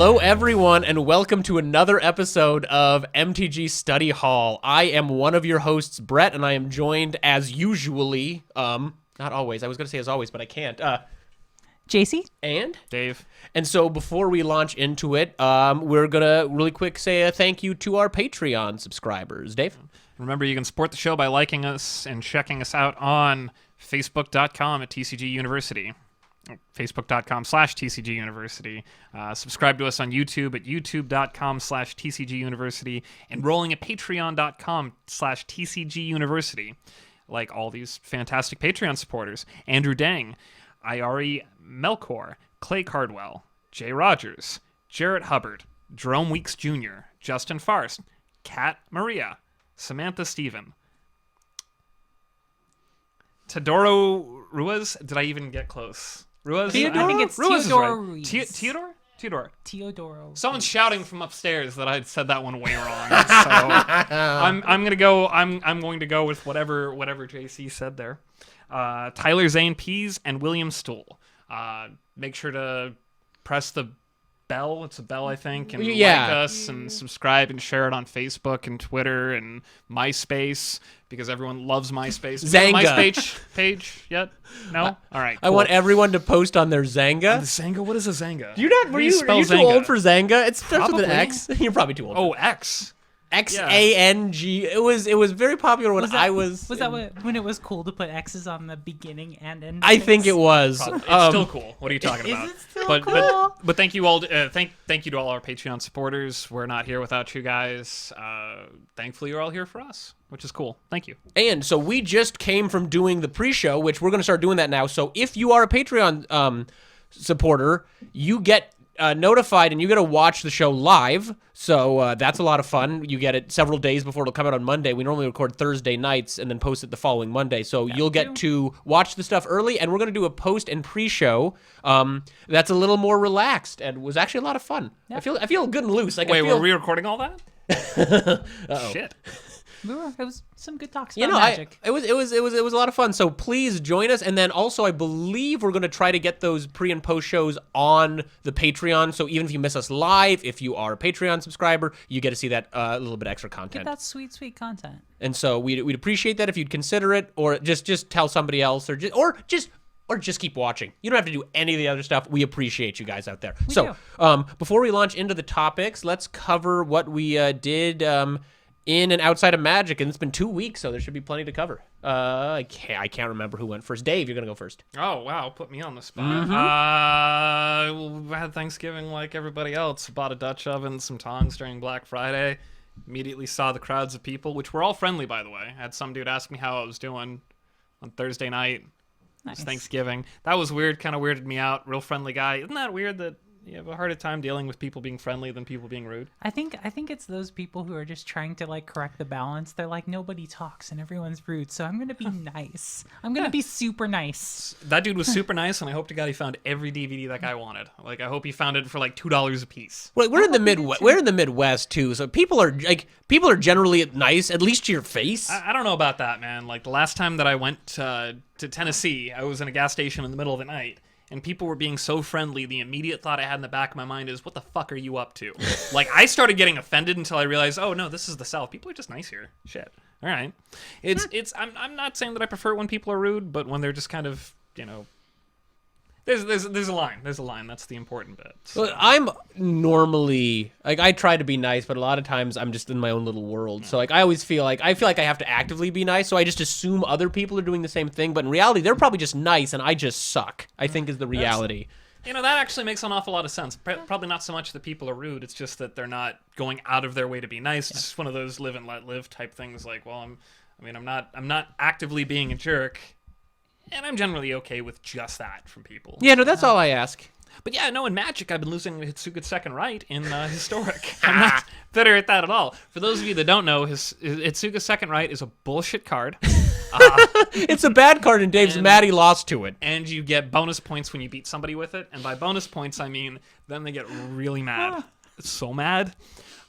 Hello, everyone, and welcome to another episode of MTG Study Hall. I am one of your hosts, Brett, and I am joined as usually, not always, I was going to say as always, but I can't, JC? And? Dave. And so before we launch into it, we're going to really quick say a thank you to our Patreon subscribers. Dave? Remember, you can support the show by liking us and checking us out on Facebook.com at TCGU University. Facebook.com/TCG University. Subscribe to us on YouTube at YouTube.com/TCG University. Enrolling at Patreon.com/TCG University. Like all these fantastic Patreon supporters: Andrew Dang, Iari Melkor, Clay Cardwell, Jay Rogers, Jarrett Hubbard, Jerome Weeks Jr., Justin Farst, Kat Maria, Samantha Stephen, Tadoro Ruiz. Did I even get close? Ruiz? I think it's Ruiz Teodoro right. Ruiz. Teodoro? Teodoro. Someone's shouting from upstairs that I said that one way wrong. So I'm going to go with whatever JC said there. Tyler Zane Pease and William Stool. Make sure to press the bell. It's a bell, I think, and like us and subscribe and share it on Facebook and Twitter and MySpace because everyone loves MySpace. Zanga. MySpace page yet? No? All right. I cool. want everyone to post on their Zanga. Zanga? What is a Zanga? Are you too Zanga? old for Zanga? It starts with an Probably. X. You're probably too old. Oh, X. X-A-N-G. It was very popular when I was... Was that when it was cool to put X's on the beginning and end? I think it was. It's still cool. What are you talking about? Is it still but, cool? but thank you all. Thank you to all our Patreon supporters. We're not here without you guys. Thankfully, you're all here for us, which is cool. Thank you. And so we just came from doing the pre-show, which we're going to start doing that now. So if you are a Patreon supporter, you get notified and you get to watch the show live. So that's a lot of fun. You get it several days before it'll come out on Monday. We normally record Thursday nights and then post it the following Monday. So you'll get to watch the stuff early, and we're going to do a post and pre-show that's a little more relaxed and was actually a lot of fun. Yeah. I feel good and loose. Like, Wait, I feel... were we recording all that? Shit. It was some good talks You about know, magic. it was a lot of fun. So please join us, and then also I believe we're going to try to get those pre and post shows on the Patreon. So even if you miss us live, if you are a Patreon subscriber, you get to see that little bit extra content. Get that sweet content. And so we'd appreciate that if you'd consider it, or just tell somebody else, or just keep watching. You don't have to do any of the other stuff. We appreciate you guys out there. We Before we launch into the topics, let's cover what we did. In and outside of Magic, and it's been 2 weeks, so there should be plenty to cover. I can't remember who went first. Dave, you're gonna go first. Oh wow, put me on the spot. We had Thanksgiving like everybody else. Bought a Dutch oven, some tongs during Black Friday. Immediately saw the crowds of people, which were all friendly, by the way. Had some dude ask me how I was doing on Thursday night. Nice. It was Thanksgiving. That was weird. Kind of weirded me out. Real friendly guy. Isn't that weird that you have a harder time dealing with people being friendly than people being rude? I think it's those people who are just trying to like correct the balance. They're like, nobody talks and everyone's rude, so I'm gonna be nice. I'm gonna be super nice. That dude was super nice, and I hope to God he found every DVD that guy wanted. Like, I hope he found it for like $2 a piece. Well, we're in the Midwest. We're in the Midwest too, so people are generally nice, at least to your face. I don't know about that, man. Like, the last time that I went to Tennessee, I was in a gas station in the middle of the night, and people were being so friendly, the immediate thought I had in the back of my mind is, what the fuck are you up to? Like, I started getting offended until I realized, oh, no, this is the South. People are just nice here. Shit. All right. I'm not saying that I prefer when people are rude, but when they're just kind of, you know... There's a line. There's a line. That's the important bit. So. Well, I'm normally I try to be nice, but a lot of times I'm just in my own little world. So like I feel like I have to actively be nice. So I just assume other people are doing the same thing, but in reality they're probably just nice and I just suck. I think is the reality. You know, that actually makes an awful lot of sense. Probably not so much that people are rude. It's just that they're not going out of their way to be nice. It's just one of those live and let live type things. Like, well, I'm not actively being a jerk. And I'm generally okay with just that from people. Yeah, no, that's all I ask. But yeah, no, in Magic, I've been losing Hitsuga's second right in Historic. I'm not bitter at that at all. For those of you that don't know, Hitsuga's second right is a bullshit card. It's a bad card, and Dave's mad he lost to it. And you get bonus points when you beat somebody with it. And by bonus points, I mean then they get really mad. So mad.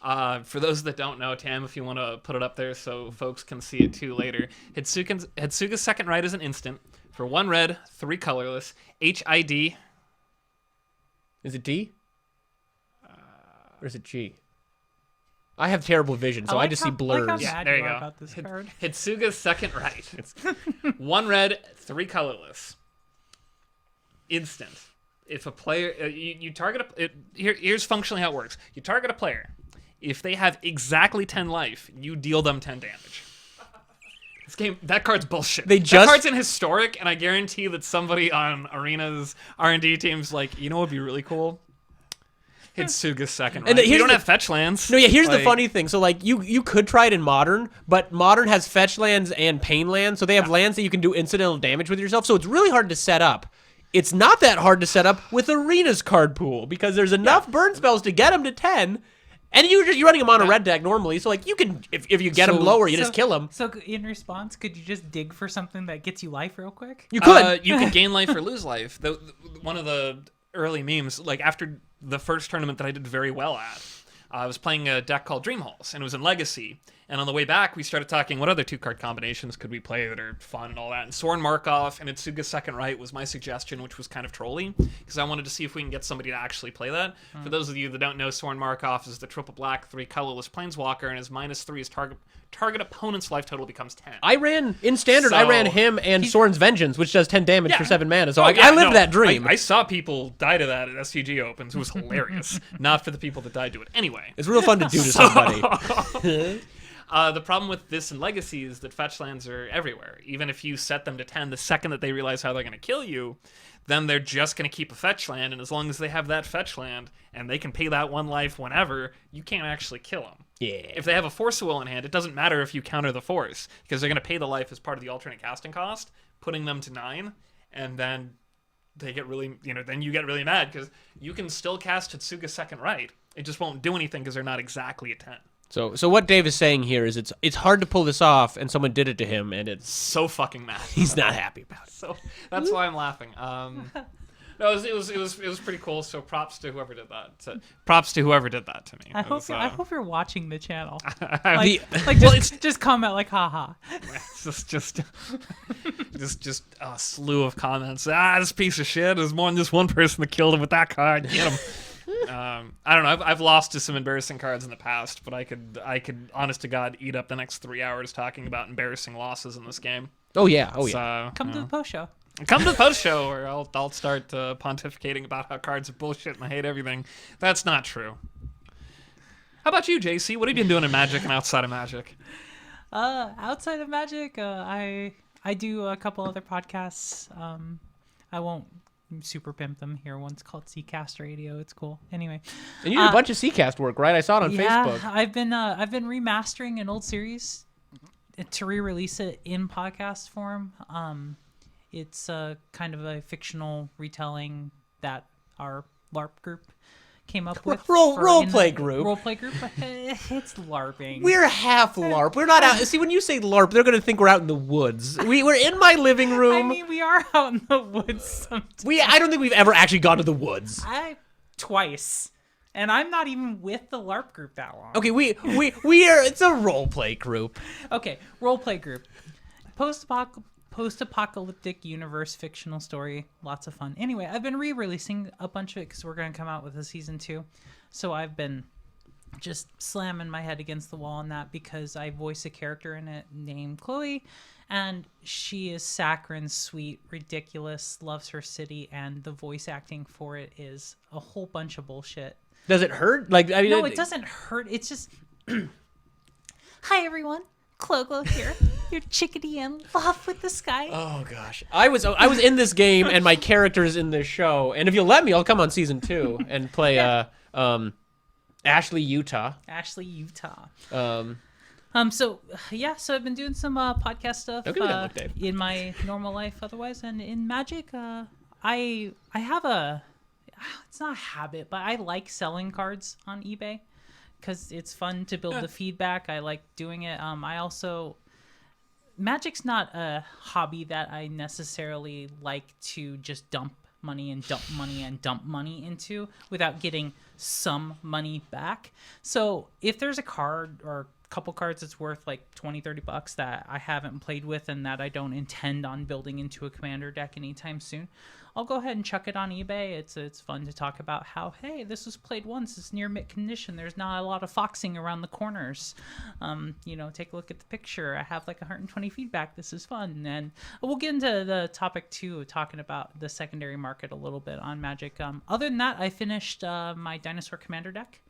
For those that don't know, Tam, if you want to put it up there so folks can see it too later, Hitsuga's second right is an instant. For 1 red, 3 colorless, HID. Is it D? Or is it G? I have terrible vision, so I just see blurs. Like how Yeah, mad there you you are go. about this card. Hitsuga's second right. It's 1 red, 3 colorless. Instant. If a player you target here's functionally how it works. You target a player. If they have exactly 10 life, you deal them 10 damage. This game, that card's bullshit. That card's in historic, and I guarantee that somebody on Arena's R&D team's like, you know what would be really cool? Hitsuga's second right. We don't have fetch lands. No, yeah, here's the funny thing. So, like, you could try it in Modern, but Modern has fetch lands and pain lands, so they have lands that you can do incidental damage with yourself, so it's really hard to set up. It's not that hard to set up with Arena's card pool, because there's enough burn spells to get them to 10, and you're running them on a red deck normally, so, like, you can, if you get them lower, you just kill them. So, in response, could you just dig for something that gets you life real quick? You could. You could gain life or lose life. One of the early memes, like, after the first tournament that I did very well at, I was playing a deck called Dream Halls, and it was in Legacy. And on the way back, we started talking, what other 2-card combinations could we play that are fun and all that? And Soren Markov and Itsuga's second right was my suggestion, which was kind of trolly, because I wanted to see if we can get somebody to actually play that. For those of you that don't know, Soren Markov is the triple black, 3 colorless planeswalker, and his -3 is target opponent's life total becomes 10. I ran, in Standard, I ran him and Soren's Vengeance, which does 10 damage for 7 mana, so I lived that dream. I saw people die to that at SCG Opens. It was hilarious. Not for the people that died to it. Anyway. It's real fun to do to somebody. The problem with this in Legacy is that fetch lands are everywhere. Even if you set them to 10, the second that they realize how they're going to kill you, then they're just going to keep a fetch land, and as long as they have that fetch land, and they can pay that 1 life whenever, you can't actually kill them. Yeah. If they have a Force of Will in hand, it doesn't matter if you counter the Force, because they're going to pay the life as part of the alternate casting cost, putting them to 9, and then they get really, then you get really mad, because you can still cast Hitsuga's second right. It just won't do anything because they're not exactly a 10. So what Dave is saying here is it's hard to pull this off, and someone did it to him, and it's so fucking mad. He's not happy about it. So that's why I'm laughing. No, it was pretty cool. So props to whoever did that. Props to whoever did that to me. I hope you're watching the channel. Just comment like, haha. It's just a slew of comments. This piece of shit. There's more than just one person that killed him with that card. Get him. I don't know. I've lost to some embarrassing cards in the past, but I could, honest to God, eat up the next 3 hours talking about embarrassing losses in this game. Oh yeah. So, Come to the post show. Come to the post show, where I'll start pontificating about how cards are bullshit and I hate everything. That's not true. How about you, JC? What have you been doing in Magic and outside of Magic? Outside of Magic, I do a couple other podcasts. I won't super pimp them here. One's called Cast Radio. It's cool. Anyway, and you did a bunch of Cast work, right? I saw it on Facebook. I've been remastering an old series to re-release it in podcast form. It's kind of a fictional retelling that our LARP group came up with. Role play group. It's LARPing. We're half LARP. We're not out. See, when you say LARP, they're going to think we're out in the woods. We're in my living room. I mean, we are out in the woods sometimes. I don't think we've ever actually gone to the woods. Twice. And I'm not even with the LARP group that long. Okay, we are. It's a role play group. Okay, role play group. Post-apocalyptic universe fictional story. Lots of fun. Anyway, I've been re-releasing a bunch of it because we're going to come out with a season 2. So I've been just slamming my head against the wall on that because I voice a character in it named Chloe, and she is saccharine, sweet, ridiculous, loves her city, and the voice acting for it is a whole bunch of bullshit. Does it hurt? No, it doesn't hurt. It's just... Hi, everyone. Clogo here, your chickadee in love with the sky. Oh gosh, I was in this game and my character's in this show, and if you'll let me, I'll come on season 2 and play Ashley Utah. So I've been doing some podcast stuff in my normal life otherwise, and in Magic, I have it's not a habit, but I like selling cards on eBay. Because it's fun to build the feedback. I like doing it. Magic's not a hobby that I necessarily like to just dump money into without getting some money back. So if there's a card or couple cards that's worth like $20-$30 that I haven't played with and that I don't intend on building into a commander deck anytime soon, I'll go ahead and chuck it on eBay. It's fun to talk about how, hey, this was played once. It's near mint condition. There's not a lot of foxing around the corners. Take a look at the picture. I have like 120 feedback. This is fun. And we'll get into the topic too, talking about the secondary market a little bit on Magic. Other than that, I finished my Dinosaur Commander deck.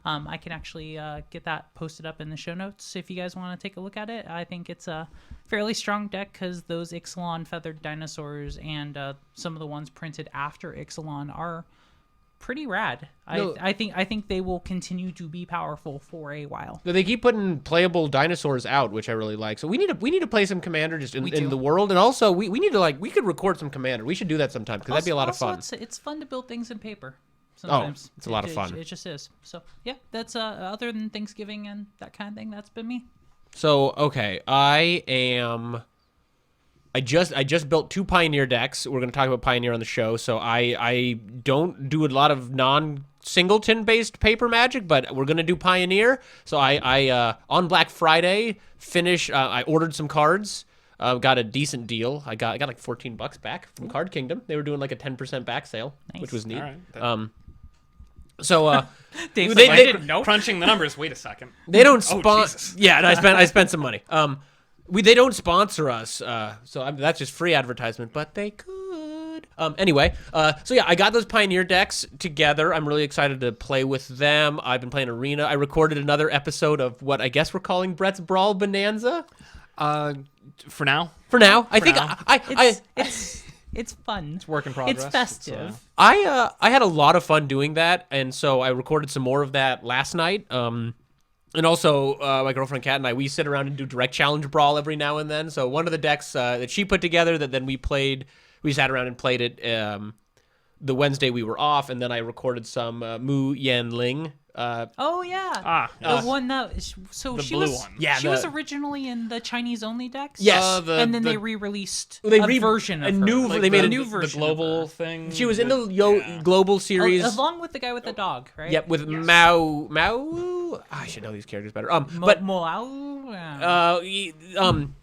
I can actually get that posted up in the show notes if you guys want to take a look at it. I think it's a fairly strong deck because those Ixalan feathered dinosaurs and some of the ones printed after Ixalan are pretty rad. I think they will continue to be powerful for a while. They keep putting playable dinosaurs out, which I really like. So we need to play some Commander just in the world, and also we need to we could record some Commander. We should do that sometime because that'd be a lot of fun. It's fun to build things in paper. Sometimes. It's a lot of fun. It just is. So yeah, that's other than Thanksgiving and that kind of thing, that's been me. So okay, I just built 2 Pioneer decks. We're going to talk about Pioneer on the show. So I don't do a lot of non-singleton based paper Magic, but we're going to do Pioneer. So I on Black Friday I ordered some cards. Got a decent deal. I got like $14 back from Card Kingdom. They were doing like a 10% back sale, which was neat. All right, So Dave's they didn't know. crunching the numbers. Wait a second. They don't Jesus. sponsor. Yeah, no, I spent some money. They don't sponsor us, so that's just free advertisement. But they could. Anyway, so yeah, I got those Pioneer decks together. I'm really excited to play with them. I've been playing Arena. I recorded another episode of what I guess we're calling Brett's Brawl Bonanza. For now. I think now. It's fun. It's work in progress. It's festive. I had a lot of fun doing that, and so I recorded some more of that last night. And also, my girlfriend Kat and we sit around and do direct challenge brawl every now and then. So one of the decks that she put together that then we sat around and played it the Wednesday we were off, and then I recorded some Mu Yan Ling. Oh yeah, the one that she blue was. one. Yeah, she was originally in the Chinese only decks. Yes, and then they re-released a version of her. They made a new new version. The global of her. thing. She was in the global series, along with the guy with the dog, right? Yep, with Mao. I should know these characters better.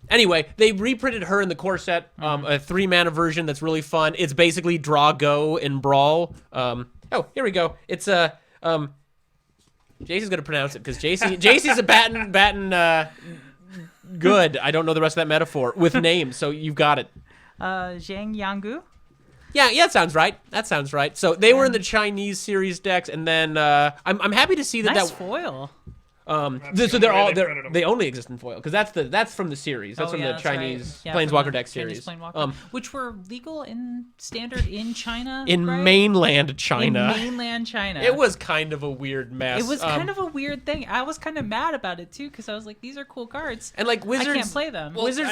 Anyway, they reprinted her in the core set, a 3-mana version that's really fun. It's basically draw, go, and brawl. Here we go. It's Jason's gonna pronounce it because JC's a batting good. I don't know the rest of that metaphor with names, so you've got it. Zhang Yanggu. Yeah, that sounds right. So they were in the Chinese series decks, and then I'm happy to see that foil. So they only exist in foil because that's from the series. That's from the Chinese Planeswalker deck series, which were legal in standard in China, mainland China. It was kind of a weird mess. It was kind of a weird thing. I was kind of mad about it too because I was like, these are cool cards, and like Wizards, I can't play them. Wizards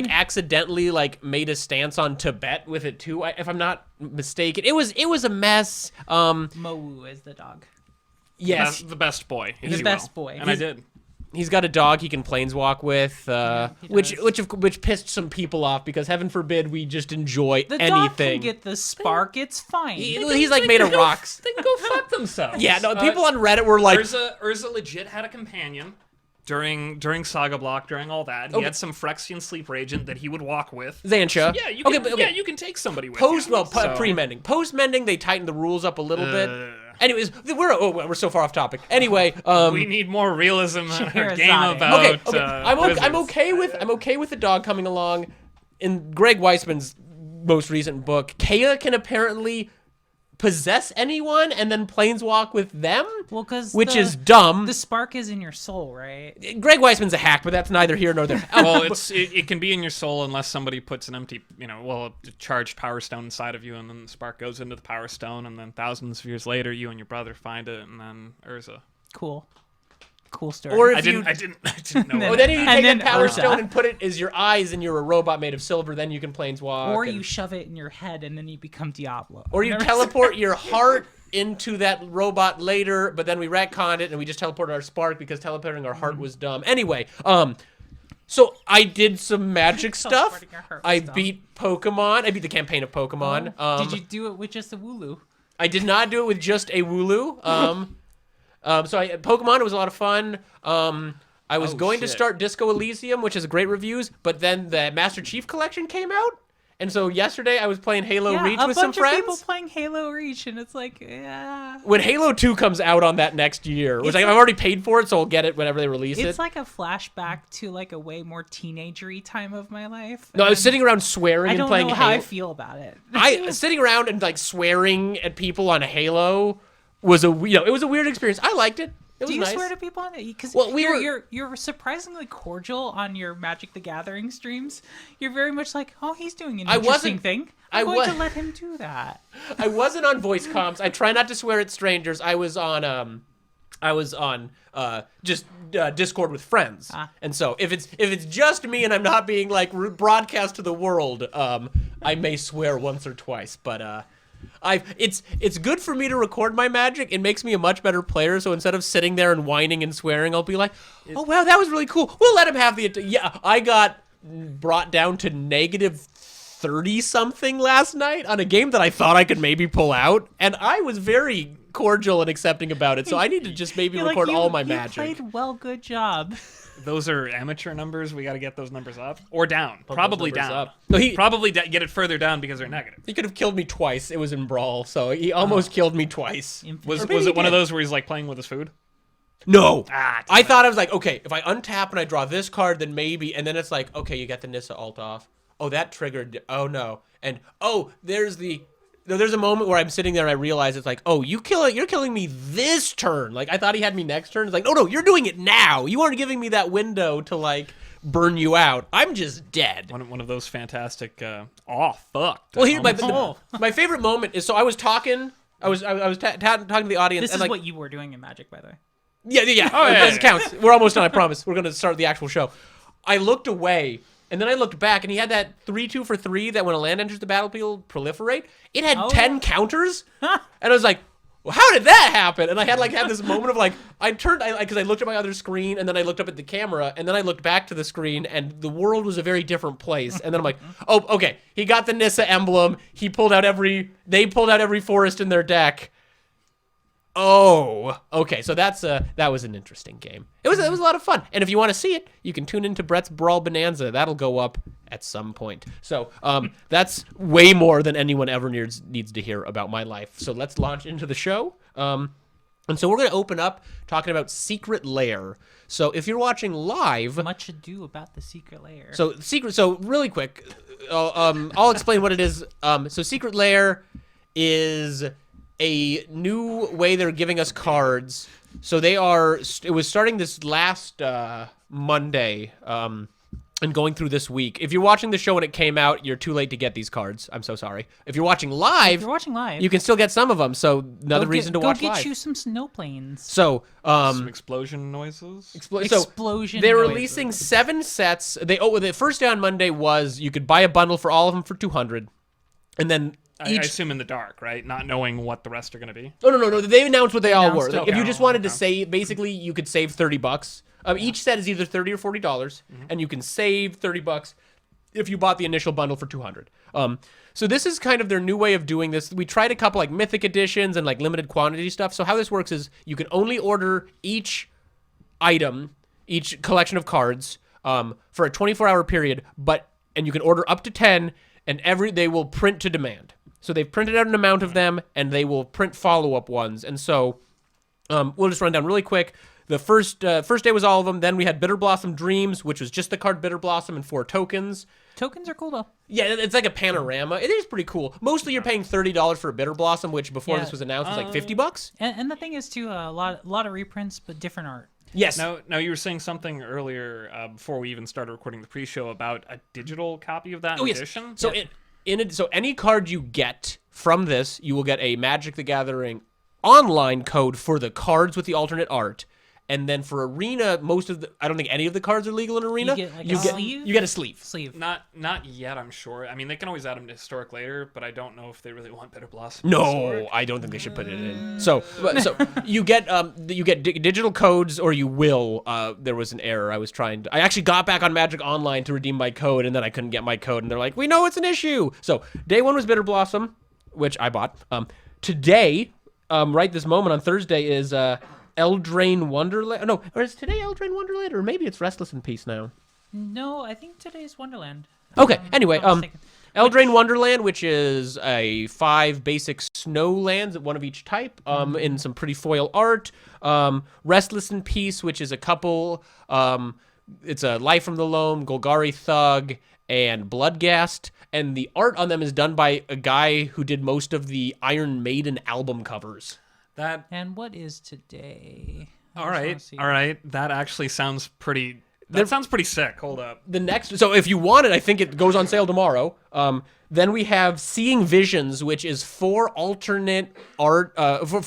accidentally made a stance on Tibet with it too. If I'm not mistaken, it was a mess. Mowu is the dog. Yes, the best boy. The best boy. And I did. He's got a dog he can planeswalk with, which pissed some people off because heaven forbid we just enjoy the anything. Dog can get the spark. It's fine. He's made of rocks. They can go fuck themselves. Yeah, no. People on Reddit were like, Urza legit had a companion during Saga Block, during all that. He had some Phyrexian sleeper agent that he would walk with. Xantia. Yeah, you can take somebody with you. Pre-mending. Post-mending, they tightened the rules up a little bit. Anyways, we're so far off topic. Anyway, we need more realism in our game about. Okay. I'm okay with the dog coming along. In Greg Weisman's most recent book, Kea can apparently possess anyone and then planeswalk with them. Well, which is dumb. The spark is in your soul, right? Greg Weisman's a hack, but that's neither here nor there. Well, it can be in your soul unless somebody puts an empty, a charged power stone inside of you, and then the spark goes into the power stone, and then thousands of years later, you and your brother find it, and then Urza. Cool story. Or if I didn't know. Then you take that power Urza. stone and put it as your eyes, and you're a robot made of silver. Then you can planeswalk. Or you shove it in your head, and then you become Diablo. Or you teleport your heart into that robot later, but then we retconned it and we just teleported our spark because teleporting our heart was dumb. Anyway, so I did some magic stuff. I beat Pokemon. I beat the campaign of Pokemon. Did you do it with just a Wooloo? I did not do it with just a Wooloo. So Pokemon, it was a lot of fun. I was going to shit. start Disco Elysium, which has great reviews, but then the Master Chief Collection came out. And so yesterday I was playing Halo Reach with some a bunch of people friends. playing Halo Reach, and it's like, yeah. When Halo 2 comes out on that next year, which I've already paid for it, so I'll get it whenever they release it. It's like a flashback to like a way more teenagery time of my life. No, I was sitting around swearing I and don't playing know how Halo. I feel about it. I sitting around and like swearing at people on Halo was it was a weird experience. I liked it. It was Do you nice. swear to people on it? Because Well, you're surprisingly cordial on your Magic the Gathering streams. You're very much like, oh, he's doing an interesting thing. I'm going to let him do that. I wasn't on voice comms. I try not to swear at strangers. I was on just Discord with friends. And so if it's just me and I'm not being like broadcast to the world, I may swear once or twice, but it's good for me to record my Magic. It makes me a much better player. So instead of sitting there and whining and swearing, I'll be like, "Oh wow, that was really cool. We'll let him have the yeah." I got brought down to negative 30 something last night on a game that I thought I could maybe pull out, and I was very cordial and accepting about it. So I need to just maybe You're record like, all my you Magic. played well, good job. Those are amateur numbers. We got to get those numbers up or down. Probably numbers down. up. No, Probably get it further down because they're negative. He could have killed me twice. It was in Brawl, so he almost killed me twice. Was Or maybe it he one of did. those where he's like playing with his food? No. Ah, I thought I was like, okay, if I untap and I draw this card, then maybe, and then it's like, okay, you got the Nissa alt off. Oh, that triggered. Oh no. And there's a moment where I'm sitting there and I realize it's like, oh, you're killing me this turn. Like I thought he had me next turn. It's like, no, you're doing it now. You aren't giving me that window to like burn you out. I'm just dead. One of those fantastic. Fuck. Well, here my favorite moment is, so I was talking. I was talking to the audience. This and is like, what you were doing in Magic, by the way. Yeah. Oh, yeah, This yeah. counts. We're almost done, I promise. We're going to start the actual show. I looked away, and then I looked back, and he had that 3-2 for 3 that when a land enters the battlefield, proliferate. It had 10 counters, and I was like, well, how did that happen? And I had this moment of like, because I looked at my other screen, and then I looked up at the camera, and then I looked back to the screen, and the world was a very different place. And then I'm like, oh, okay, he got the Nissa emblem. They pulled out every forest in their deck. Oh, okay. So that was an interesting game. It was a lot of fun. And if you want to see it, you can tune into Brett's Brawl Bonanza. That'll go up at some point. So that's way more than anyone ever needs to hear about my life. So let's launch into the show. And so we're going to open up talking about Secret Lair. So if you're watching live, Much ado about the secret layer. So really quick, I'll explain what it is. So Secret Lair is a new way they're giving us cards. So it was starting this last Monday and going through this week. If you're watching the show when it came out, you're too late to get these cards. I'm so sorry. If you're watching live, you can still get some of them. So another reason to watch live. Go get you some snow planes. So some explosion noises. Explosion They're noises. releasing 7 sets. The first day on Monday was you could buy a bundle for all of them for $200, and then I assume in the dark, right? Not knowing what the rest are going to be. Oh, no. They announced what they all were. announced Like, it. if you just wanted to save, basically, you could save $30. Each set is either $30 or $40, and you can save $30 if you bought the initial bundle for $200. So this is kind of their new way of doing this. We tried a couple like mythic editions and like limited quantity stuff. So how this works is you can only order each item, each collection of cards, for a 24-hour period, and you can order up to 10, and they will print to demand. So they've printed out an amount of them, and they will print follow-up ones. And so we'll just run down really quick. The first day was all of them. Then we had Bitter Blossom Dreams, which was just the card Bitter Blossom and 4 tokens. Tokens are cool, though. Yeah, it's like a panorama. It is pretty cool. Mostly you're paying $30 for a Bitter Blossom, which before this was announced was like $50. And the thing is, too, a lot of reprints, but different art. Yes. Now you were saying something earlier before we even started recording the pre-show about a digital copy of that edition. So so any card you get from this, you will get a Magic the Gathering online code for the cards with the alternate art. And then for Arena, I don't think any of the cards are legal in Arena. You get like a sleeve? You get a sleeve. Not yet, I'm sure. I mean, they can always add them to Historic later, but I don't know if they really want Bitter Blossom. No, I don't think they should put it in. So you get digital codes, or you will. There was an error. I actually got back on Magic Online to redeem my code, and then I couldn't get my code, and they're like, "We know it's an issue." So day 1 was Bitter Blossom, which I bought. Today, right this moment on Thursday is Eldraine Wonderland. No, or is today Eldraine Wonderland, or maybe it's Restless in Peace now? No, I think today's Wonderland. Okay. Anyway, if I'm not mistaken. Eldraine Wonderland, which is a 5 basic snow lands, one of each type, in some pretty foil art. Restless in Peace, which is a couple. It's a Life from the Loam, Golgari Thug, and Bloodghast. And the art on them is done by a guy who did most of the Iron Maiden album covers. And what is today? All right. That actually sounds pretty. Sounds pretty sick. Hold up. The next, so if you want it, I think it goes on sale tomorrow. Then we have Seeing Visions, which is 4 alternate art, 4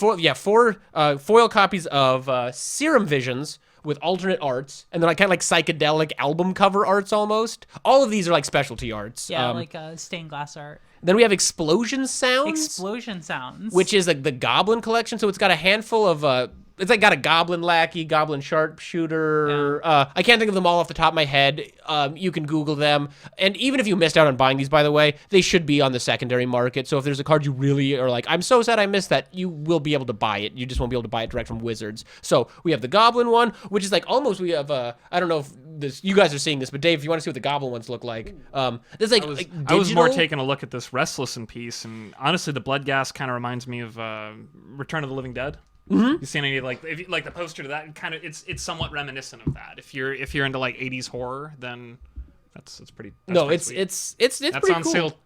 foil copies of Serum Visions with alternate arts, and they're like kind of like psychedelic album cover arts almost. All of these are like specialty arts. Yeah, like stained glass art. Then we have Explosion Sounds. Explosion Sounds. Which is like the Goblin collection. So it's got a handful of it's like got a Goblin Lackey, Goblin Sharpshooter. Yeah. I can't think of them all off the top of my head. You can Google them. And even if you missed out on buying these, by the way, they should be on the secondary market. So if there's a card you really are like, I'm so sad I missed that, you will be able to buy it. You just won't be able to buy it direct from Wizards. So we have the Goblin one, which is like almost, we have, I don't know if this, you guys are seeing this, but Dave, if you want to see what the Goblin ones look like, there's like, I was more taking a look at this Restless in Peace, and honestly, the Bloodghast kind of reminds me of Return of the Living Dead. You seen any like if you, like the poster to that? Kind of, it's somewhat reminiscent of that. If you're into like 80s horror, then that's pretty. That's pretty sweet. It's that's pretty on cool. sale.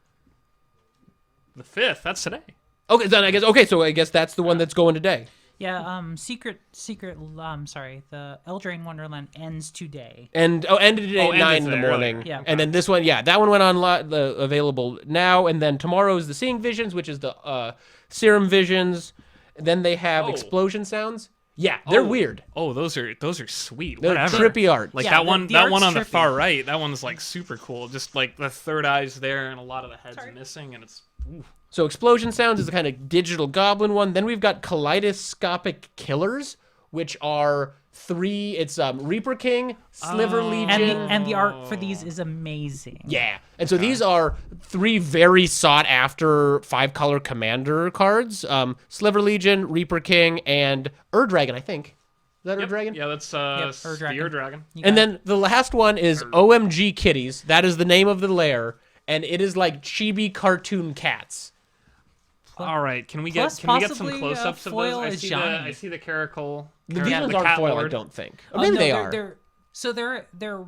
The 5th. That's today. Okay, then so I guess that's the one that's going today. Yeah, secret. Sorry, the Eldraine Wonderland ends today. And ended today at 9 in the morning. Earlier. Yeah. And then this one, that one went on available now. And then tomorrow is the Seeing Visions, which is the Serum Visions. And then they have Explosion Sounds. Yeah, they're weird. Oh, those are sweet. They're Whatever. trippy art. Like Yeah, that one the art's on the trippy. far right. That one's like super cool. Just like the third eye's there, and a lot of the heads missing, and it's. Ooh. So Explosion Sounds is the kind of digital goblin one. Then we've got Kaleidoscopic Killers, which are 3. It's Reaper King, Sliver Legion. And the art for these is amazing. Yeah. And so these are 3 very sought after 5-color commander cards. Sliver Legion, Reaper King, and Dragon, I think. Is that Dragon? Yeah, that's Ur-Dragon. Dragon. And then the last one is OMG Kitties. That is the name of the lair. And it is like chibi cartoon cats. All right, can we get some possibly, close-ups of foil those? is Johnny. I see the caracal. These ones aren't foil, I don't think. Or Oh, maybe no, they they're- are. They're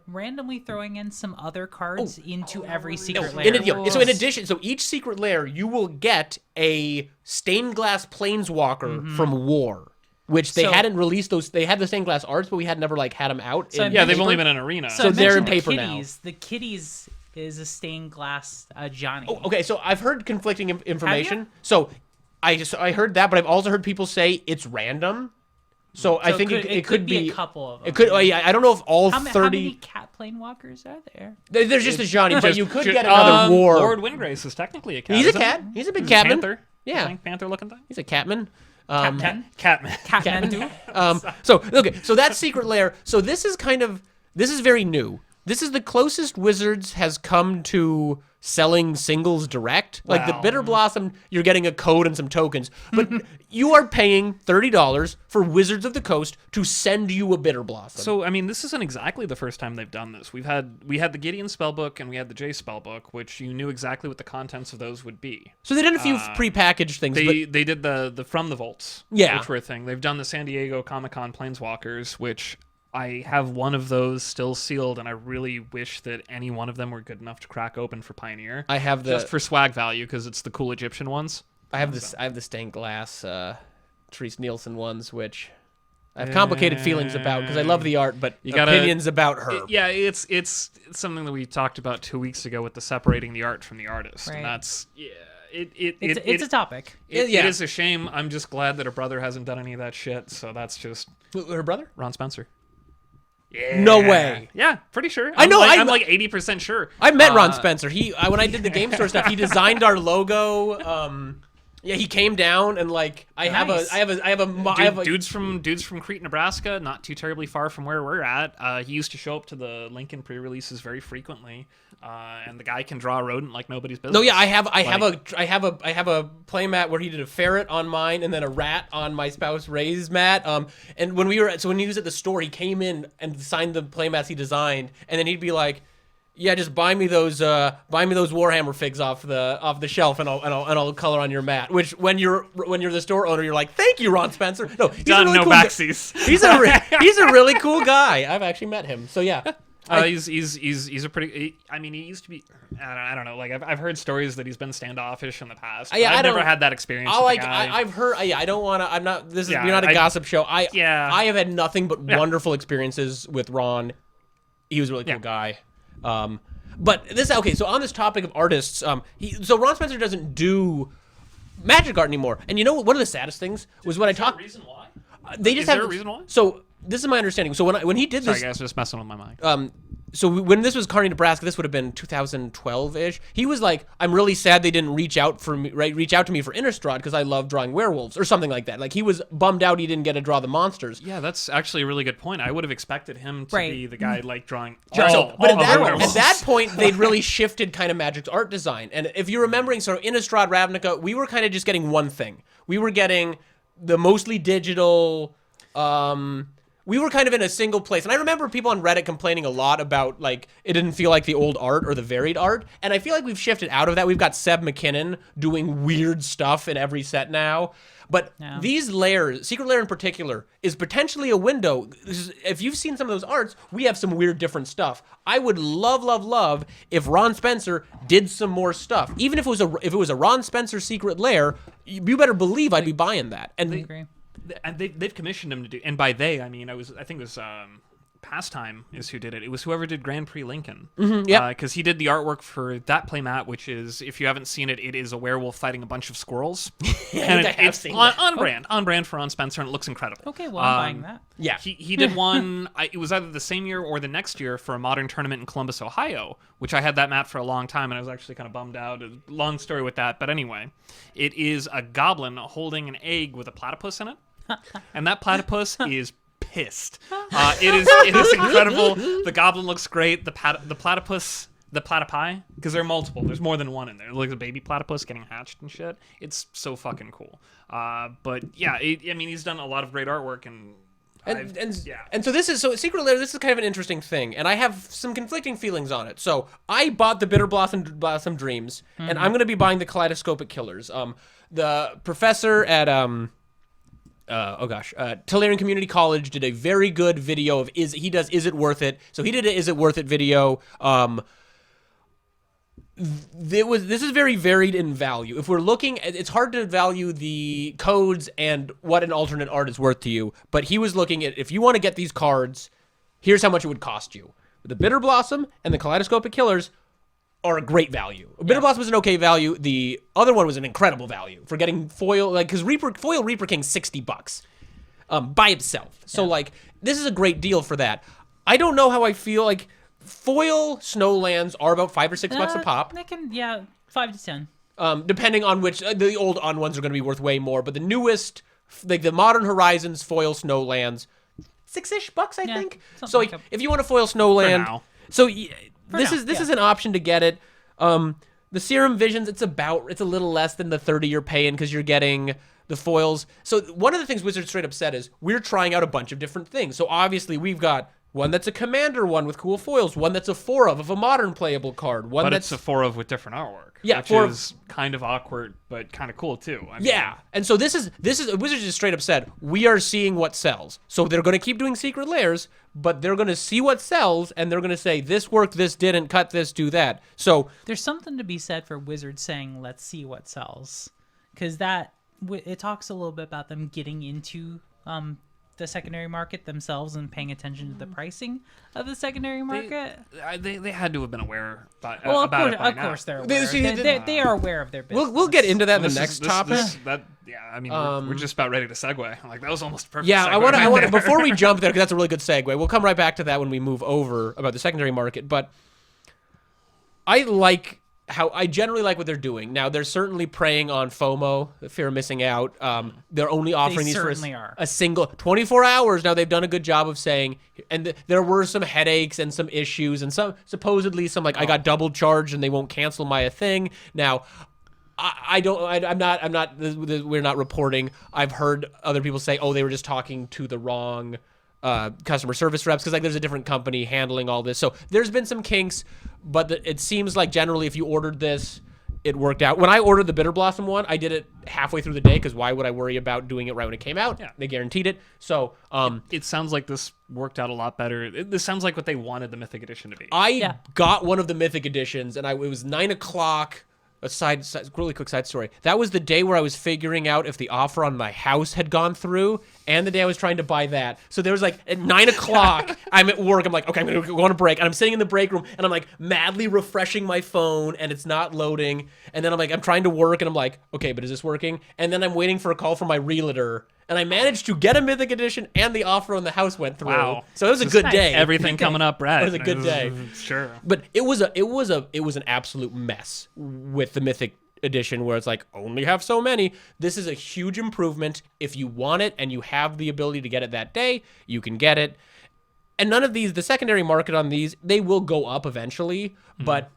randomly throwing in some other cards into every secret In lair. so in addition, each secret lair, you will get a stained glass planeswalker from War, which they hadn't released those. They had the stained glass arts, but we had never had them out. So Yeah, they've only been in Arena. So they're in I mentioned paper the now. kitties. The kitties is a stained glass Johnny. Oh, okay, so I've heard conflicting information. So I heard that, but I've also heard people say it's random. So I think it could be a couple of them. It could. I don't know if all How 30. many cat planewalkers are there? There's just a Johnny, but you could get another War. Lord Windgrace is technically a cat. He's a isn't cat. he? He's a big He's catman. Panther. Yeah. Panther looking thing. He's a catman. Catman. Catman. So that's secret lair. So this is very new. This is the closest Wizards has come to selling singles direct. Like the Wow. Bitter Blossom, you're getting a code and some tokens, but you are paying $30 for Wizards of the Coast to send you a Bitter Blossom. So I mean, this isn't exactly the first time they've done this. We had the Gideon spellbook and we had the J spellbook, which you knew exactly what the contents of those would be. So they did a few prepackaged things. They did the From the Vaults, Yeah. which were a thing. They've done the San Diego Comic-Con Planeswalkers, which I have one of those still sealed, and I really wish that any one of them were good enough to crack open for Pioneer. I have just for swag value because it's the cool Egyptian ones. I have the stained glass Therese Nielsen ones, which I have complicated feelings about because I love the art, but opinions about her. It's something that we talked about 2 weeks ago with the separating the art from the artist, Right. and that's It's a topic. It is a shame. I'm just glad that her brother hasn't done any of that shit. So that's just Her brother? Ron Spencer. No way. Yeah, pretty sure. I know, I'm like 80% sure. I met Ron Spencer. He when I did the game store stuff, he designed our logo. Yeah, he came down and like I have a Dudes from Crete, Nebraska, not too terribly far from where we're at. He used to show up to the Lincoln pre-releases very frequently, and the guy can draw a rodent like nobody's business. No, yeah, I have a play mat where he did a ferret on mine and then a rat on my spouse Ray's mat. And when he was at the store, he came in and signed the play mats he designed, and then he'd be like, "Yeah, just buy me those Warhammer figs off the shelf, and I'll color on your mat." Which when you're the store owner, you're like, "Thank you, Ron Spencer." No, he's Done, a really no cool backsies. He's a really cool guy. I've actually met him. So yeah. He's a pretty. I mean, he used to be. I don't know. Like I've heard stories that he's been standoffish in the past. Yeah, I've never had that experience. With the guy. I've heard. Yeah, I don't want to. I'm not. This is. Yeah, You're not a gossip show. I have had nothing but Yeah. wonderful experiences with Ron. He was a really cool guy. But this okay. So on this topic of artists, so Ron Spencer doesn't do magic art anymore. And you know what? One of the saddest things was when I talked. Reason why? They just Is have there a reason why? So this is my understanding. So when he did Sorry, this, guys, just messing with my mind. so when this was Kearney, Nebraska, this would have been 2012-ish. He was like, "I'm really sad they didn't reach out to me for Innistrad because I love drawing werewolves," or something like that. Like he was bummed out he didn't get to draw the monsters. Yeah, that's actually a really good point. I would have expected him to Right. be the guy like drawing. But all at of that, the werewolves. at that point, they'd really shifted kind of Magic's art design. And if you're remembering, so Innistrad, Ravnica, we were kind of just getting one thing. We were getting the mostly digital. We were kind of in a single place. And I remember people on Reddit complaining a lot about, like, it didn't feel like the old art or the varied art. And I feel like we've shifted out of that. We've got Seb McKinnon doing weird stuff in every set now. But these layers, Secret Lair in particular, is potentially a window. If you've seen some of those arts, we have some weird different stuff. I would love if Ron Spencer did some more stuff. Even if it was a Ron Spencer Secret Lair, you better believe I'd be buying that. And I agree. And they've commissioned him to do, and by they I mean I think it was Pastime is who did it. It was whoever did Grand Prix Lincoln. Yeah, because he did the artwork for that playmat, which is, if you haven't seen it, it is a werewolf fighting a bunch of squirrels. And I have it's seen on brand for Ron Spencer, and it looks incredible. Okay, well, I'm buying that. Yeah. He did one. It was either the same year or the next year for a modern tournament in Columbus, Ohio, which I had that mat for a long time, and I was actually kind of bummed out. A long story with that, but anyway, it is a goblin holding an egg with a platypus in it, and that platypus is pissed. It is incredible. The goblin looks great. The platypus. The platypi, because there are multiple. There's more than one in there. Like a baby platypus getting hatched and shit. It's so fucking cool. But yeah, I mean, he's done a lot of great artwork, and so Secret Lair. This is kind of an interesting thing, and I have some conflicting feelings on it. So I bought the Bitter Blossom Dreams, and I'm going to be buying the Kaleidoscopic Killers. The professor at Tulare Community College did a very good video of Is It Worth It? So he did a Is It Worth It video. This is very varied in value. If we're looking, it's hard to value the codes and what an alternate art is worth to you. But he was looking at, if you want to get these cards, here's how much it would cost you. The Bitter Blossom and the Kaleidoscopic Killers are a great value. Bitter Blossom was an okay value. The other one was an incredible value for getting foil, like, because foil Reaper King $60 by itself. So like, this is a great deal for that. I don't know how I feel like. Foil Snowlands are about $5 or $6 a pop. They can, 5 to 10. Depending on which, the old on ones are going to be worth way more, but the newest, like the Modern Horizons Foil Snowlands, $6-ish, I think. So like, if you want a foil Snowland, so this is an option to get it. The Serum Visions, it's a little less than the $30 you're paying because you're getting the foils. So one of the things Wizards straight up said is we're trying out a bunch of different things. So obviously we've got one that's a commander one with cool foils, one that's a 4-of a modern playable card, one that's it's a 4-of with different artwork. Yeah, which is kind of awkward, but kind of cool too. I mean, and so this is Wizards just straight up said we are seeing what sells. So they're going to keep doing Secret Lairs, but they're going to see what sells, and they're going to say this worked, this didn't, cut this, do that. So there's something to be said for Wizards saying let's see what sells, because it talks a little bit about them getting into the secondary market themselves and paying attention to the pricing of the secondary market. They had to have been aware about it. Of course they're aware. They are aware of their business. We'll get into that in the next topic. We're just about ready to segue. Like, that was almost perfect. Yeah, segue I want before we jump there, because that's a really good segue. We'll come right back to that when we move over about the secondary market. But I like how I generally like what they're doing. Now they're certainly preying on FOMO, the fear of missing out. They're only offering these for a single 24 hours. Now they've done a good job of saying, and there were some headaches and some issues, and some supposedly some like I got double charged and they won't cancel my thing. Now I'm not. We're not reporting. I've heard other people say, oh, they were just talking to the wrong customer service reps because like there's a different company handling all this. So there's been some kinks, but it seems like generally if you ordered this, it worked out. When I ordered the Bitter Blossom one, I did it halfway through the day because why would I worry about doing it right when it came out? Yeah. They guaranteed it. So it sounds like this worked out a lot better. This sounds like what they wanted the Mythic Edition to be. I got one of the Mythic Editions, and it was 9 o'clock. A really quick side story. That was the day where I was figuring out if the offer on my house had gone through, and the day I was trying to buy that. So there was like at 9 o'clock, I'm at work. I'm like, okay, I'm gonna go on a break, and I'm sitting in the break room, and I'm like madly refreshing my phone, and it's not loading. And then I'm like, I'm trying to work, and I'm like, okay, but is this working? And then I'm waiting for a call from my realtor. And I managed to get a Mythic Edition, and the offer on the house went through. Wow. So it was a good day. Everything coming up, Brad. It was a good day. Sure. But it was an absolute mess with the Mythic Edition, where it's like only have so many. This is a huge improvement. If you want it and you have the ability to get it that day, you can get it. And none of these, the secondary market on these, they will go up eventually. But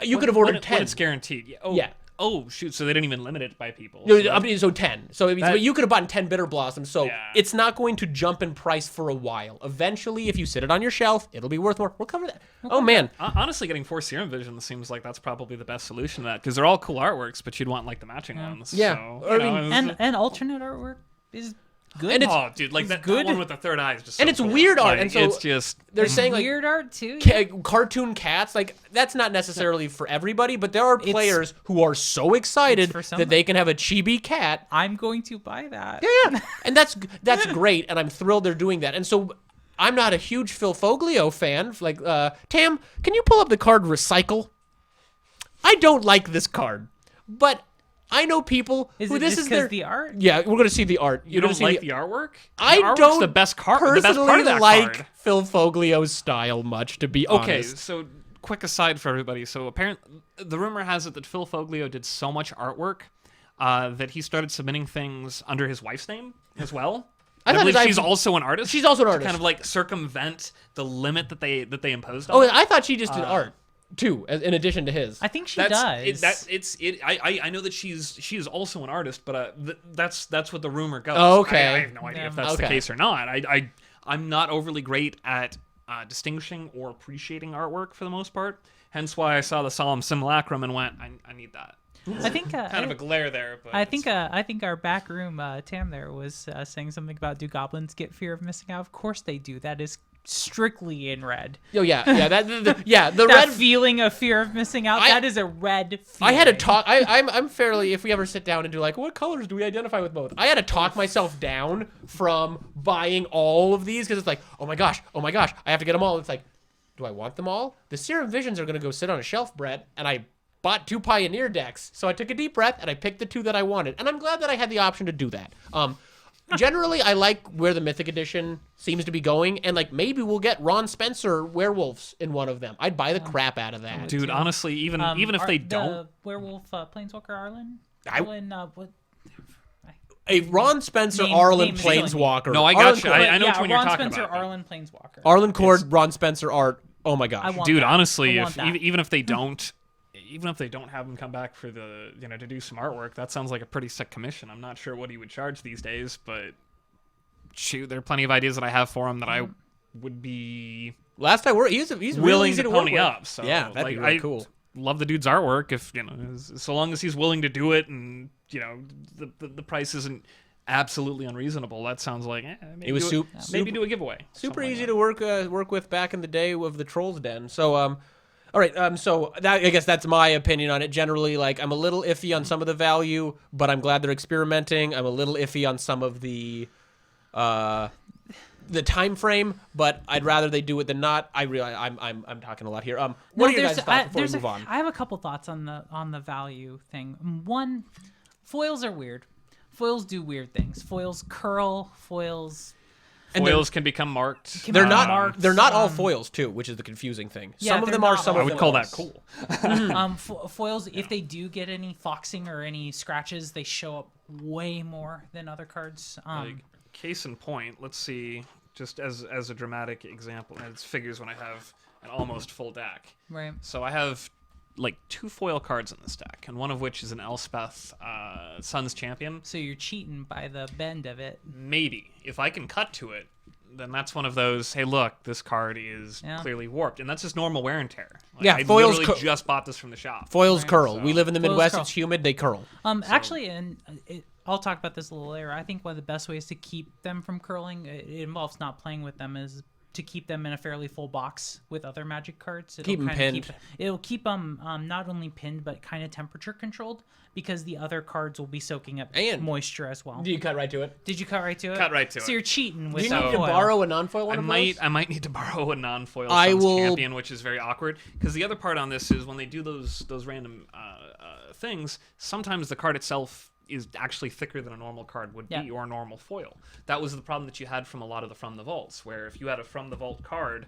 you could have ordered 10. When it's guaranteed. Yeah. Oh, yeah. Oh, shoot. So they didn't even limit it by people. So 10. So but you could have bought 10 Bitter Blossoms. So it's not going to jump in price for a while. Eventually, if you sit it on your shelf, it'll be worth more. We'll cover that. Oh, man. Honestly, getting 4 Serum Visions seems like that's probably the best solution to that, because they're all cool artworks, but you'd want like the matching ones. Yeah. So, and alternate artwork is good. And oh, dude, like that one with the third eye is just so and it's cool. weird art, like, and so it's just they're saying like weird art too. Cartoon cats, like that's not necessarily for everybody, but there are players who are so excited that they can have a chibi cat. I'm going to buy that. Yeah, and that's great, and I'm thrilled they're doing that. And so I'm not a huge Phil Foglio fan. Like Tam, can you pull up the card Recycle? I don't like this card, but I know people who this is their the art. Yeah, we're gonna see the art. You don't like the artwork? I artwork's don't the best card. personally the best part of that like card. Phil Foglio's style much, to be Okay, honest. so quick aside for everybody. So apparently, the rumor has it that Phil Foglio did so much artwork that he started submitting things under his wife's name as well. I believe she's also an artist. She's also an artist. Kind of like circumvent the limit that they imposed on. Oh, her. I thought she just did art too, in addition to his. I think she does. I know that she is also an artist, but that's what the rumor goes. Oh, okay. I have no idea if that's the case or not. I'm not overly great at distinguishing or appreciating artwork for the most part. Hence why I saw the Solemn Simulacrum and went, I need that. I think kind of a glare there, but I think our back room Tam there was saying something about, do goblins get fear of missing out? Of course they do. That is strictly in red. Oh yeah, the that red feeling of fear of missing out. That is a red feeling. I had to talk. I'm fairly. If we ever sit down and do like, what colors do we identify with both? I had to talk myself down from buying all of these because it's like, oh my gosh, I have to get them all. It's like, do I want them all? The Serum Visions are gonna go sit on a shelf, Brett, and I bought 2 Pioneer decks, so I took a deep breath and I picked the 2 that I wanted, and I'm glad that I had the option to do that. Generally, I like where the Mythic Edition seems to be going, and like maybe we'll get Ron Spencer werewolves in one of them. I'd buy the crap out of that. Dude, honestly, even if they don't, the werewolf Planeswalker Arlen. What? A Ron Spencer Name Planeswalker. No, I got you. I know which one you're Ron talking Spencer, about. Arlen Planeswalker. Arlen Cord, Ron Spencer art. Oh my gosh. Dude, that. honestly, I want that. even if they don't. Even if they don't have him come back for to do some artwork, that sounds like a pretty sick commission. I'm not sure what he would charge these days, but shoot, there are plenty of ideas that I have for him that I would be Last I worked, he's willing easy to work pony with. up. So yeah, that'd be really cool. Love the dude's artwork. If so long as he's willing to do it, and the price isn't absolutely unreasonable. That sounds like maybe it was maybe do a giveaway. Super easy to work with back in the day of the Trolls Den. So all right, so that, I guess that's my opinion on it. Generally, like, I'm a little iffy on some of the value, but I'm glad they're experimenting. I'm a little iffy on some of the time frame, but I'd rather they do it than not. I realize I'm talking a lot here. What are your guys' thoughts before we move on? I have a couple thoughts on the value thing. One, foils are weird. Foils do weird things. Foils curl. Foils And Foils can become marked. They're Marked. not. They're not all foils too, which is the confusing thing. Yeah, Some of they're them are. not Some all of I them would call that aren't. cool. Foils, if they do get any foxing or any scratches, they show up way more than other cards. Like, case in point, let's see, just as a dramatic example, and it's figures when I have an almost full deck. Right. So I have like 2 foil cards in this deck, and one of which is an Elspeth Sun's Champion. So you're cheating by the bend of it. Maybe. If I can cut to it, then that's one of those, hey, look, this card is Yeah. clearly warped. And that's just normal wear and tear. Like, Yeah, I foils literally just bought this from the shop. Foils Right. curl. So- We live in the Foils Midwest. curl. It's humid. They curl. Actually, and I'll talk about this a little later. I think one of the best ways to keep them from curling, it involves not playing with them, is to keep them in a fairly full box with other Magic cards. Keep 'em pinned. It'll keep them not only pinned, but kind of temperature controlled, because the other cards will be soaking up And- moisture as well. Do you cut right to it? Did you cut right to it? Cut right to so it. you're cheating Do with you that need to foil. borrow a non-foil one I of might those? I might need to borrow a non-foil I Sun's will- Champion, which is very awkward. Because the other part on this is when they do those random things, sometimes the card itself is actually thicker than a normal card would be, Yeah. or a normal foil. That was the problem that you had from a lot of the From the Vaults, where if you had a From the Vault card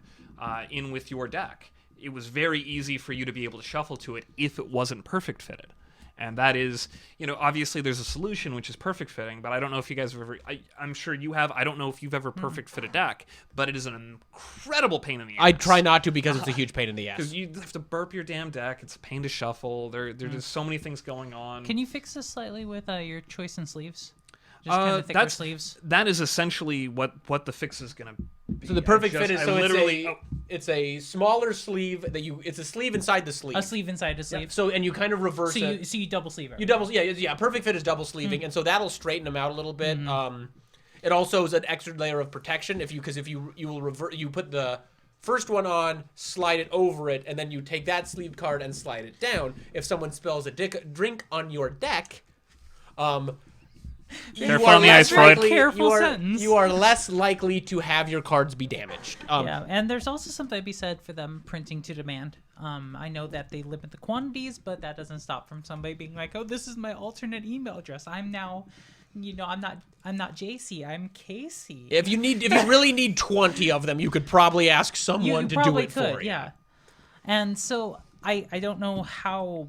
in with your deck, it was very easy for you to be able to shuffle to it if it wasn't perfect fitted. And that is, obviously there's a solution, which is perfect fitting, but I don't know if you guys have ever, I'm sure you have, I don't know if you've ever perfect fit a deck, but it is an incredible pain in the ass. I try not to because it's a huge pain in the ass. Because you have to burp your damn deck, it's a pain to shuffle, there's just so many things going on. Can you fix this slightly with your choice in sleeves? Just kind of thicker sleeves. That is essentially what the fix is going to be. So the perfect fit is I so literally, it's a smaller sleeve that it's a sleeve inside the sleeve. A sleeve inside a sleeve. So and you kind of reverse So it. you double sleeve it. You double, yeah. Perfect fit is double sleeving, and so that'll straighten them out a little bit. It also is an extra layer of protection if you will revert, you put the first one on, slide it over it, and then you take that sleeve card and slide it down. If someone spills a drink on your deck, Careful on the ice, Freud. Careful sentence. You are less likely to have your cards be damaged. Yeah, and there's also something to be said for them printing to demand. I know that they limit the quantities, but that doesn't stop from somebody being like, "Oh, this is my alternate email address. I'm now, I'm not JC. I'm Casey." If you really need 20 of them, you could probably ask someone to do probably it for you. Yeah. And so I don't know how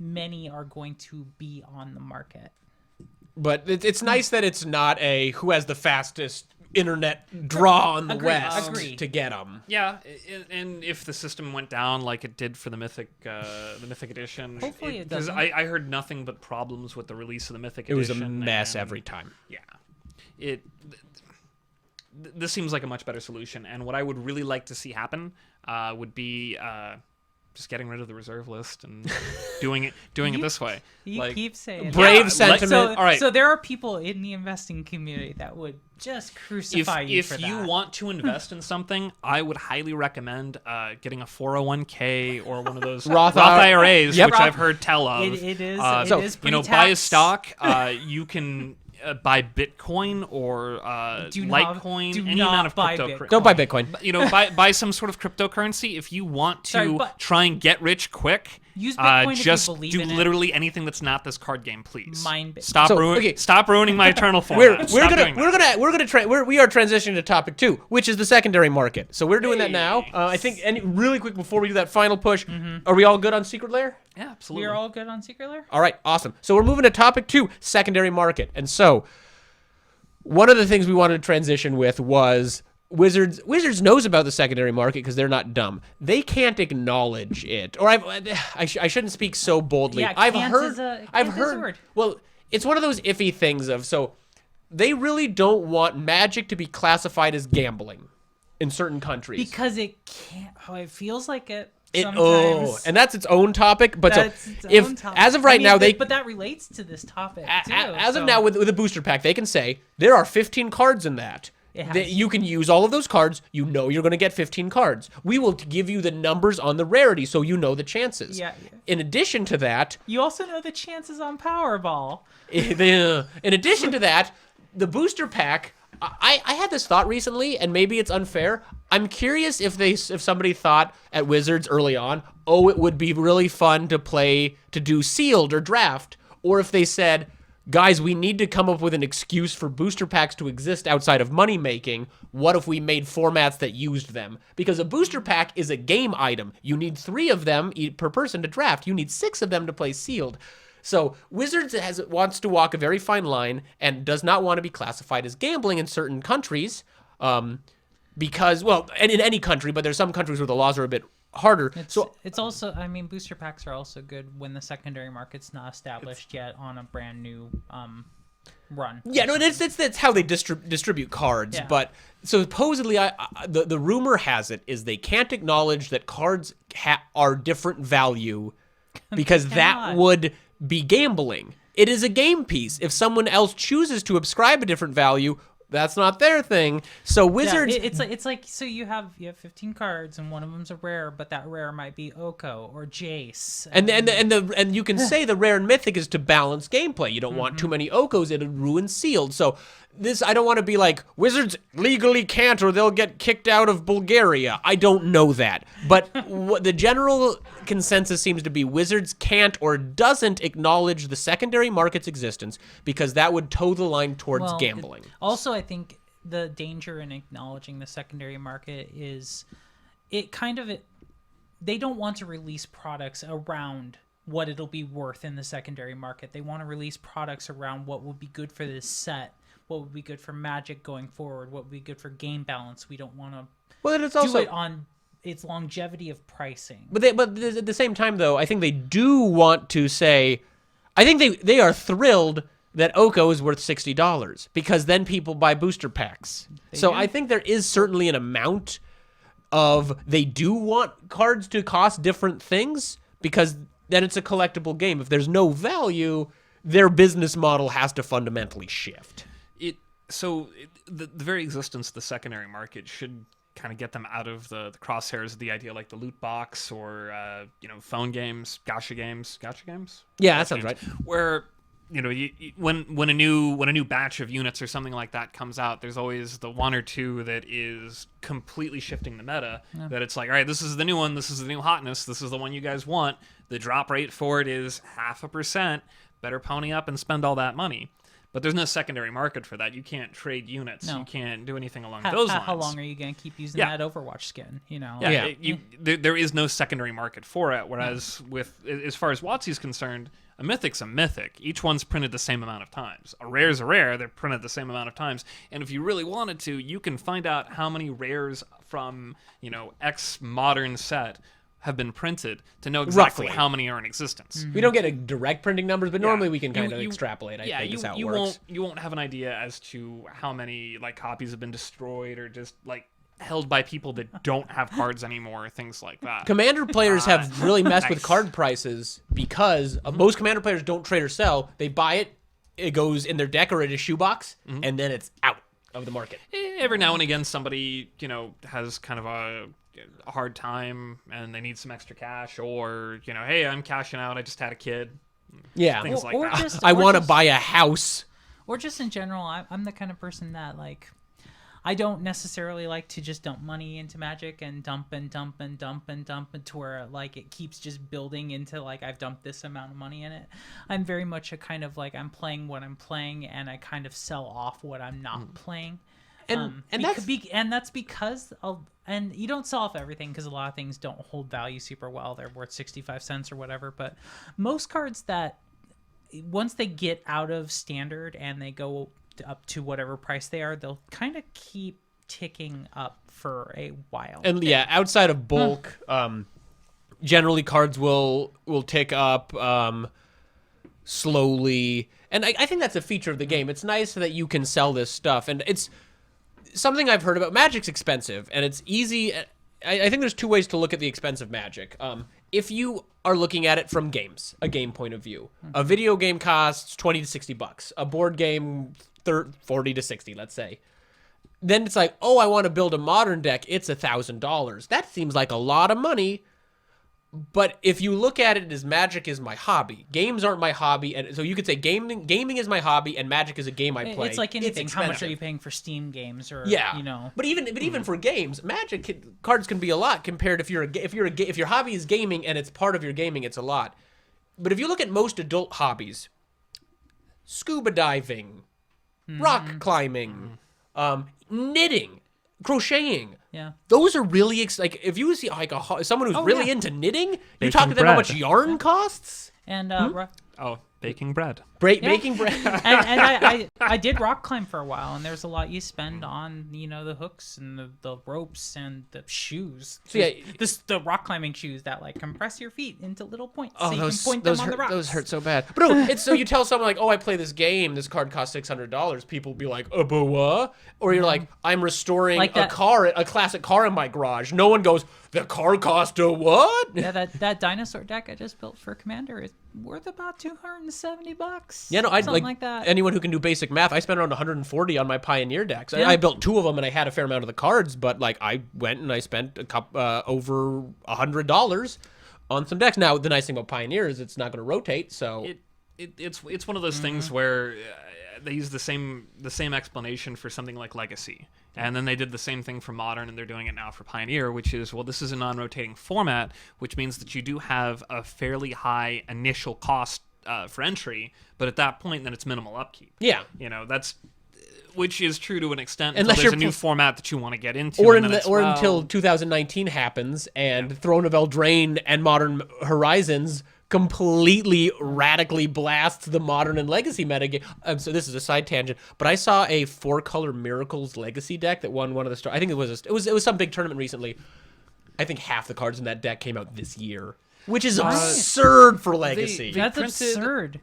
many are going to be on the market. But it's nice that it's not a who has the fastest internet draw on the West Agreed. to get them. Yeah, and if the system went down like it did for the Mythic Edition, Hopefully it because doesn't. I heard nothing but problems with the release of the Mythic It was Edition. a mess and- every time. Yeah, this seems like a much better solution. And what I would really like to see happen would be just getting rid of the reserve list and doing it this way. You Like, keep saying Brave that. sentiment. So, All right. so there are people in the investing community that would just crucify you for if that. you want to invest in something, I would highly recommend getting a 401k or one of those Roth IRAs, Yep. which I've heard tell of. It is. So, it is buy a pre-tax. stock. You can buy Bitcoin or Do not- Litecoin, do any not amount of buy crypto. Bitcoin. Don't buy Bitcoin. Buy some sort of cryptocurrency if you want to Sorry, but- try and get rich quick. Use Bitcoin if you just believe do in it. literally anything that's not this card game, please. Mine Bitcoin. Stop, So, okay. stop ruining my eternal format. We are transitioning to topic 2, which is the secondary market. So we're doing that now. I think really quick before we do that final push, are we all good on Secret Lair? Yeah, We absolutely. are all good on Secret Lair? All right, awesome. So we're moving to topic 2, secondary market. And so one of the things we wanted to transition with was Wizards knows about the secondary market because they're not dumb. They can't acknowledge it, or I shouldn't speak so boldly. Yeah, I've can't heard. is a- I've can't is a heard. word. Well, it's one of those iffy things of so they really don't want Magic to be classified as gambling in certain countries. Because it can't. Oh, it feels like it. It, Sometimes. and that's its own topic. But That's so its if own topic. as of right now they but that relates to this topic too. as so of now with a booster pack they can say there are 15 cards in that. It has- That you can use all of those cards. You know you're going to get 15 cards. We will give you the numbers on the rarity so you know the chances. Yeah. In addition to that, you also know the chances on Powerball. in addition to that, the booster pack. I had this thought recently, and maybe it's unfair. I'm curious if somebody thought at Wizards early on, oh, it would be really fun to do sealed or draft, or if they said, guys, we need to come up with an excuse for booster packs to exist outside of money making. What if we made formats that used them? Because a booster pack is a game item. You need 3 of them per person to draft. You need 6 of them to play sealed. So Wizards wants to walk a very fine line and does not want to be classified as gambling in certain countries. Because, well, and in any country, but there's some countries where the laws are a bit harder. It's also, I mean, booster packs are also good when the secondary market's not established yet on a brand new run. Yeah, no, that's how they distribute cards. Yeah. But supposedly, the rumor has it is they can't acknowledge that cards are different value because that would be gambling. It is a game piece. If someone else chooses to ascribe a different value, that's not their thing. So Wizards, it's like so you have 15 cards and one of them's a rare, but that rare might be Oko or Jace. And you can say the rare and mythic is to balance gameplay. You don't want too many Okos; it'll ruin sealed. So this, I don't want to be like Wizards legally can't, or they'll get kicked out of Bulgaria. I don't know that, but what the general consensus seems to be Wizards can't or doesn't acknowledge the secondary market's existence because that would toe the line towards gambling. Also, I think the danger in acknowledging the secondary market is they don't want to release products around what it'll be worth in the secondary market. They want to release products around what would be good for this set, what would be good for Magic going forward, what would be good for game balance. We don't want to do it on its longevity of pricing. But at the same time, though, I think they do want to say, I think they are thrilled that Oko is worth $60 because then people buy booster packs. I think there is certainly an amount of they do want cards to cost different things because then it's a collectible game. If there's no value, their business model has to fundamentally shift. The very existence of the secondary market should kind of get them out of the crosshairs of the idea like the loot box or phone games, gacha games. Yeah, that sounds right. Where when a new batch of units or something like that comes out, there's always the one or two that is completely shifting the meta. Yeah. That it's like, all right, this is the new one, this is the new hotness, this is the one you guys want. The drop rate for it is 0.5%. Better pony up and spend all that money. But there's no secondary market for that. You can't trade units. No. You can't do anything along those lines. How long are you going to keep using that Overwatch skin? There is no secondary market for it. Whereas as far as WotC's concerned, a mythic's a mythic. Each one's printed the same amount of times. A rare's a rare. They're printed the same amount of times. And if you really wanted to, you can find out how many rares from X modern set have been printed to know exactly how many are in existence. We don't get a direct printing numbers, but normally we can kind of extrapolate. I think is how it works. You won't have an idea as to how many copies have been destroyed or just held by people that don't have cards anymore, things like that. Commander players have really messed with card prices because most Commander players don't trade or sell. They buy it, it goes in their deck or in a shoebox, and then it's out of the market. Every now and again, somebody has kind of a hard time and they need some extra cash, or hey, I'm cashing out, I just had a kid, things like that. I want to buy a house, or just in general, I'm the kind of person that I don't necessarily like to just dump money into Magic and dump to where it keeps just building into I've dumped this amount of money in it. I'm very much a kind of I'm playing what I'm playing and I kind of sell off what I'm not playing. And that's because and you don't sell off everything because a lot of things don't hold value super well. They're worth 65 cents or whatever. But most cards that once they get out of standard and they go up to whatever price they are, they'll kind of keep ticking up for a while. And outside of bulk, generally cards will tick up slowly. And I think that's a feature of the game. It's nice that you can sell this stuff. And it's something I've heard about. Magic's expensive, and it's easy. I think there's two ways to look at the expense of Magic. If you are looking at it from a game point of view, a video game costs $20 to $60. A board game, $40 to $60, let's say. Then it's I want to build a modern deck. It's $1,000. That seems like a lot of money. But if you look at it as Magic is my hobby, games aren't my hobby, and so you could say gaming is my hobby, and Magic is a game I play. It's like anything. How much are you paying for Steam games, or But even for games, Magic cards can be a lot compared if your hobby is gaming and it's part of your gaming, it's a lot. But if you look at most adult hobbies, scuba diving, rock climbing, knitting, crocheting. Yeah. Those are really like if you see like someone who's really yeah. into knitting, you Baking talk to them how much bread. yarn costs. And Oh, baking bread. Baking bread. and I did rock climb for a while, and there's a lot you spend on the hooks and the ropes and the shoes. So yeah, the rock climbing shoes that like compress your feet into little points, Oh, so you those can point those them on hurt, the rocks. those hurt so bad. But no, it's so you tell someone like, "Oh, I play this game. This card costs $600." People will be like, "But what?" Or you're like, "I'm restoring Like that- a classic car in my garage." No one goes, "The car cost a what?" Yeah, that dinosaur deck I just built for Commander is worth about $270. Yeah, no, I something like that. Anyone who can do basic math, I spent around 140 on my Pioneer decks. Yeah. I built 2 of them, and I had a fair amount of the cards. But like, I went and I spent over $100 on some decks. Now, the nice thing about Pioneer is it's not going to rotate. So It's one of those things where they use the same explanation for something like Legacy, and then they did the same thing for Modern, and they're doing it now for Pioneer, which is, well, this is a non-rotating format, which means that you do have a fairly high initial cost for entry, but at that point, then it's minimal upkeep. yeah. That's which is true to an extent Unless until there's a you're new format that you want to get into, Or, and then until 2019 happens and Throne of Eldraine and Modern Horizons completely radically blasts the Modern and Legacy metagame. So this is a side tangent, but I saw a 4-color Miracles Legacy deck that won one of the I think it was some big tournament recently. I think half the cards in that deck came out this year, which is absurd for Legacy. That's printed- absurd.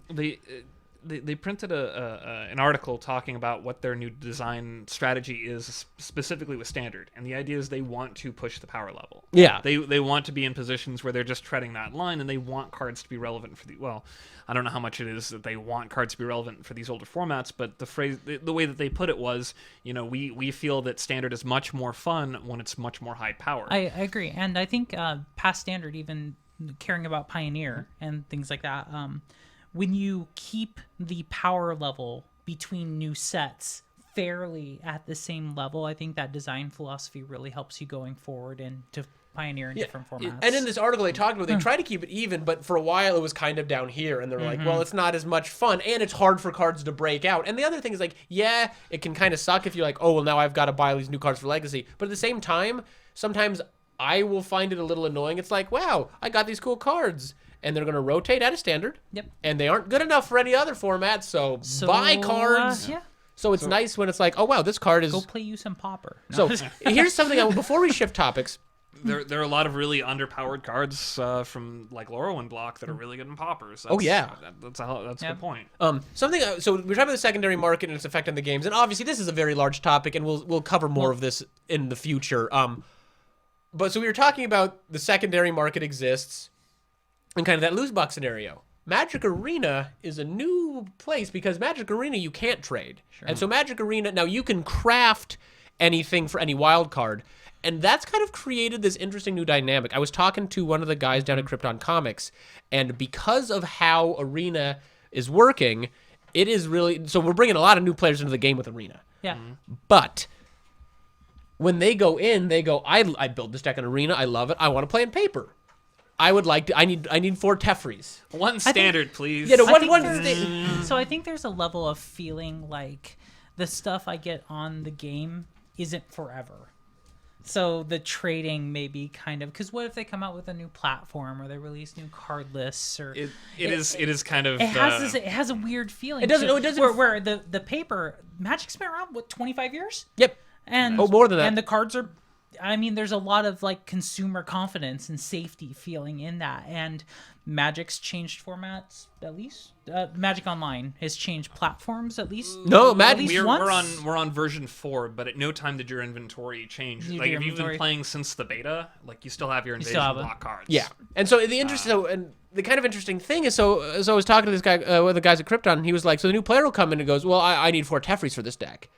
They printed an article talking about what their new design strategy is specifically with Standard, and the idea is they want to push the power level. Yeah. They want to be in positions where they're just treading that line, and they want cards to be relevant for I don't know how much it is that they want cards to be relevant for these older formats, but the way that they put it was, we feel that Standard is much more fun when it's much more high power. I agree, and I think past Standard, even caring about Pioneer and things like that, when you keep the power level between new sets fairly at the same level, I think that design philosophy really helps you going forward and to Pioneer in different formats. And in this article they talked about, they try to keep it even, but for a while it was kind of down here, and they're like, well, it's not as much fun, and it's hard for cards to break out. And the other thing is like, yeah, it can kind of suck if you're like, oh, well, now I've got to buy all these new cards for Legacy. But at the same time, sometimes I will find it a little annoying. It's like, wow, I got these cool cards. And they're going to rotate out of Standard. Yep. And they aren't good enough for any other format, so buy cards. Yeah. So it's nice when it's like, oh, wow, this card is... Go play you some Pauper. No. So here's something, before we shift topics... There are a lot of really underpowered cards from like Lorwyn block that are really good in poppers. That's, that's a good point. So we're talking about the secondary market and its effect on the games, and obviously this is a very large topic, and we'll cover more of this in the future. But so we were talking about the secondary market exists, and kind of that loose box scenario. Magic Arena is a new place because Magic Arena you can't trade, and so Magic Arena now you can craft anything for any wild card. And that's kind of created this interesting new dynamic. I was talking to one of the guys down at Krypton Comics, and because of how Arena is working, it is really... So we're bringing a lot of new players into the game with Arena. Yeah. But when they go in, they go, I built this deck in Arena. I love it. I want to play in paper. I would like to... I need 4 Tefris. One Standard, please. Yeah, no, So I think there's a level of feeling like the stuff I get on the game isn't forever. So the trading may be kind of, because what if they come out with a new platform or they release new card lists or it is kind of it has a weird feeling. It doesn't. So, It doesn't. where the paper Magic's been around 25 years. Yep. And more than that. And the cards are, I mean, there's a lot of like consumer confidence and safety feeling in that. And Magic's changed formats at least. Magic Online has changed platforms at least. No, Magic. We're on version 4, but at no time did your inventory change. Your Like if you've inventory. been playing since the beta, like you still have your still invasion have it. block cards. Yeah, and so the interesting, and the kind of interesting thing is, so I was talking to this guy, one of the guys at Krypton, and he was like, so the new player will come in and goes, well, I need 4 Tefris for this deck,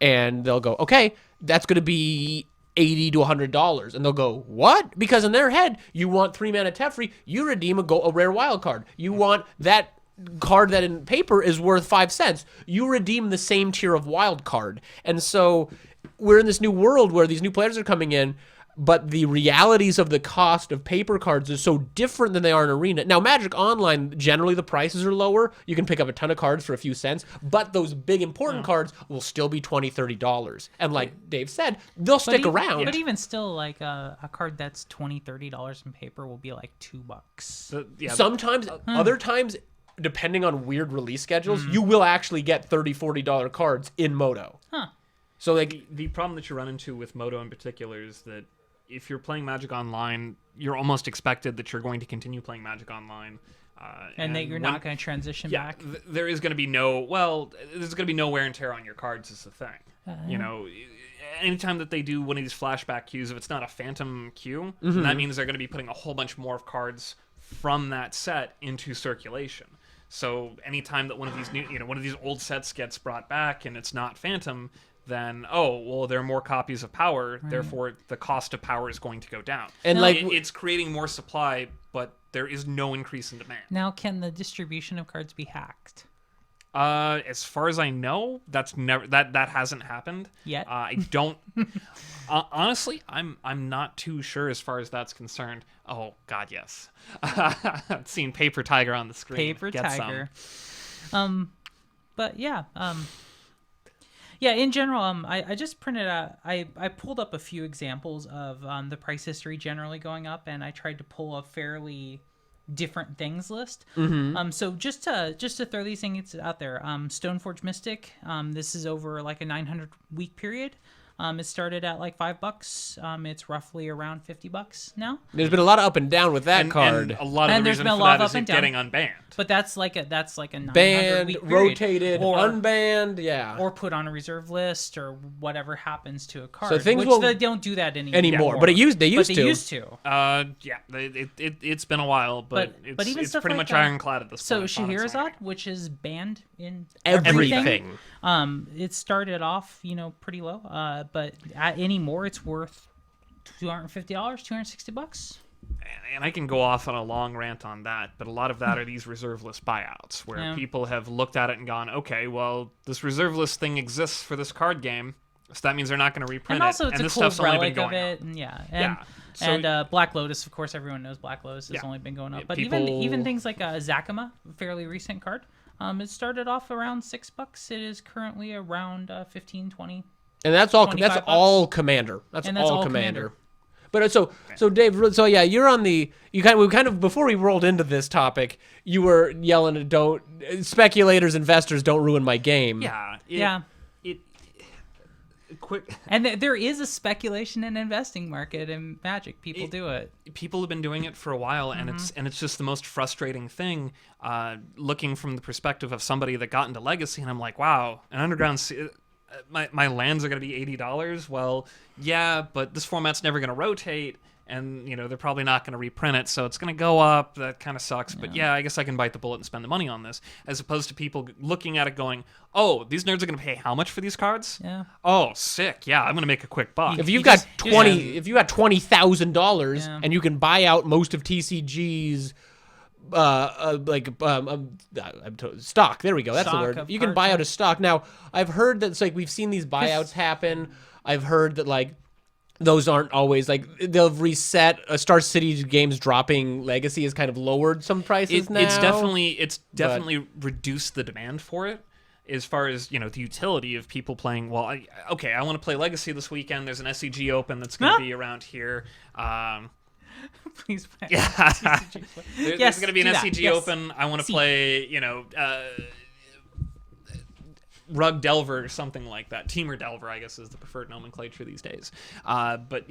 and they'll go, okay, that's going to be $80 to $100, and they'll go, what? Because in their head, you want 3 mana Tefri, you redeem a rare wild card. You want that card that in paper is worth 5 cents. You redeem the same tier of wild card, and so we're in this new world where these new players are coming in. but the realities of the cost of paper cards is so different than they are in Arena. Now, Magic Online, generally the prices are lower. You can pick up a ton of cards for a few cents, but those big important cards will still be $20, $30. And like Dave said, they'll stick around. But even still, like a card that's $20, $30 in paper will be like $2. Sometimes, other times, depending on weird release schedules, you will actually get $30, $40 cards in Moto. Huh. So like the problem that you run into with Moto in particular is that if you're playing Magic Online, you're almost expected that you're going to continue playing Magic Online. And that you're not going to transition back. There is going to be there's going to be no wear and tear on your cards is the thing. You know, anytime that they do one of these flashback queues, if it's not a phantom queue, then that means they're going to be putting a whole bunch more of cards from that set into circulation. So anytime that one of these one of these old sets gets brought back and it's not phantom, then there are more copies of power, therefore the cost of power is going to go down. And it's creating more supply, but there is no increase in demand. Now, can the distribution of cards be hacked? As far as I know, that hasn't happened Yet. I don't honestly, I'm not too sure as far as that's concerned. Oh God, yes. I've seen Paper Tiger on the screen. Paper Get Tiger. But yeah. Yeah, in general, I just printed out. I pulled up a few examples of the price history generally going up, and I tried to pull a fairly different things list. So just to throw these things out there, Stoneforge Mystic. This is over like a 900-week period. It started at like $5. It's roughly around $50 now. There's been a lot of up and down with that card. And a lot of the reason for that is it getting unbanned. But that's like a 900 banned, week period. rotated, unbanned, yeah. Or put on a reserve list or whatever happens to a card. So things they don't do that anymore. But they used to. It's been a while, but even it's stuff pretty like much ironclad at this so point. Scheherazade, which is banned in everything. It started off, pretty low. But anymore, it's worth $250, $260. And I can go off on a long rant on that, but a lot of that are these reserve list buyouts, where people have looked at it and gone, okay, well, this reserve list thing exists for this card game, so that means they're not going to reprint and also it. It's and a this cool stuff's only been relic going of it, and Black Lotus, of course, everyone knows Black Lotus has only been going up. But even things like Zakama, a fairly recent card, it started off around $6. It is currently around 15, 20. And that's all Commander. That's all Commander. But so Dave, you're on the before we rolled into this topic, you were yelling don't speculators, investors don't ruin my game. Quick. And there is a speculation and investing market in Magic. People do it. People have been doing it for a while, and it's just the most frustrating thing. Looking from the perspective of somebody that got into Legacy, and I'm like, wow, an underground. My lands are going to be $80. Well, yeah, but this format's never going to rotate, and they're probably not going to reprint it, so it's going to go up. That kind of sucks. But I guess I can bite the bullet and spend the money on this, as opposed to people looking at it going, "Oh, these nerds are going to pay how much for these cards? Yeah. Oh, sick. Yeah, I'm going to make a quick buck." If you've got $20,000 and you can buy out most of TCG's stock. There we go. That's the word. You can buy out a stock. Now, I've heard that it's like we've seen these buyouts happen. I've heard that like those aren't always like they'll reset. Star City Games dropping Legacy has kind of lowered some prices now. It's definitely reduced the demand for it. As far as the utility of people playing, well, I want to play Legacy this weekend. There's an SCG Open that's going to be around here. Please play. Yeah. There's going to be an SCG Open. I want to play, Rug Delver or something like that. Teamer Delver, I guess, is the preferred nomenclature these days. But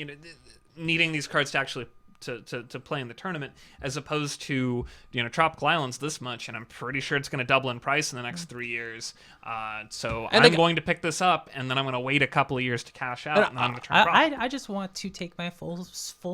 needing these cards to actually to play in the tournament, as opposed to Tropical Islands this much, and I'm pretty sure it's going to double in price in the next 3 years. So I'm going to pick this up, and then I'm going to wait a couple of years to cash out, and then I'm going to turn profit. I just want to take my full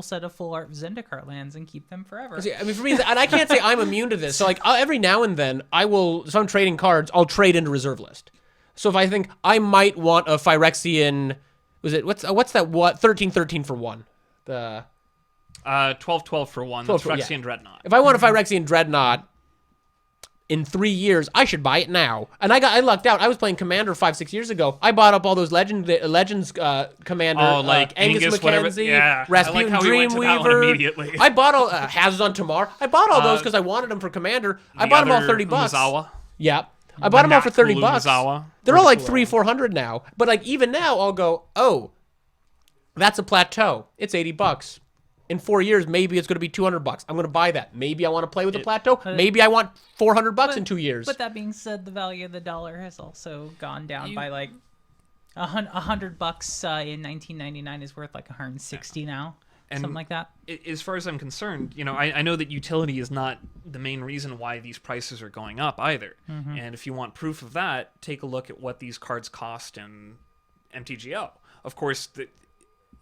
set of full art Zendikar lands and keep them forever. I mean, for me, and I can't say I'm immune to this. So like every now and then, if I'm trading cards, I'll trade into reserve list. So if I think I might want a Phyrexian, what's that? 13/13 for one. The 12/12 for one. That's Phyrexian Dreadnought. If I want a Phyrexian Dreadnought, in 3 years, I should buy it now. And I lucked out. I was playing Commander 5-6 years ago. I bought up all those Legends Commander, like Angus whatever. McKenzie, Yeah, I Rasputin like how we went to that one Dreamweaver. immediately. I bought all Hazards on Tomorrow. I bought all those because I wanted them for Commander. I bought them all $30. Umezawa. Yeah. I bought them all for $30. Umezawa. They're all like $300-$400 now. But like even now, I'll go, oh, that's a plateau. It's $80. In 4 years, maybe it's going to be $200. I'm going to buy that. Maybe I want to play with the plateau. Maybe I want $400 in 2 years. But that being said, the value of the dollar has also gone down by like $100 in 1999 is worth like 160 now. And something like that. As far as I'm concerned, I know that utility is not the main reason why these prices are going up either. And if you want proof of that, take a look at what these cards cost in MTGO. Of course,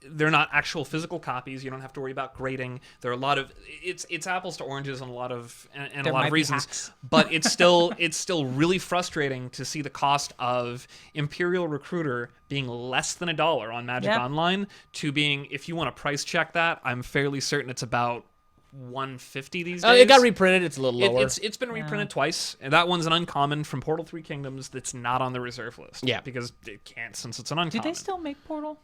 they're not actual physical copies. You don't have to worry about grading. There are a lot of it's apples to oranges on a lot of a lot of reasons. But it's still really frustrating to see the cost of Imperial Recruiter being less than $1 on Magic Online to being, if you want to price check that, I'm fairly certain it's about $150 these days. It got reprinted. It's a little lower. It's been reprinted twice, and that one's an uncommon from Portal 3 Kingdoms that's not on the reserve list. Yeah, because it can't since it's an uncommon. Do they still make Portal?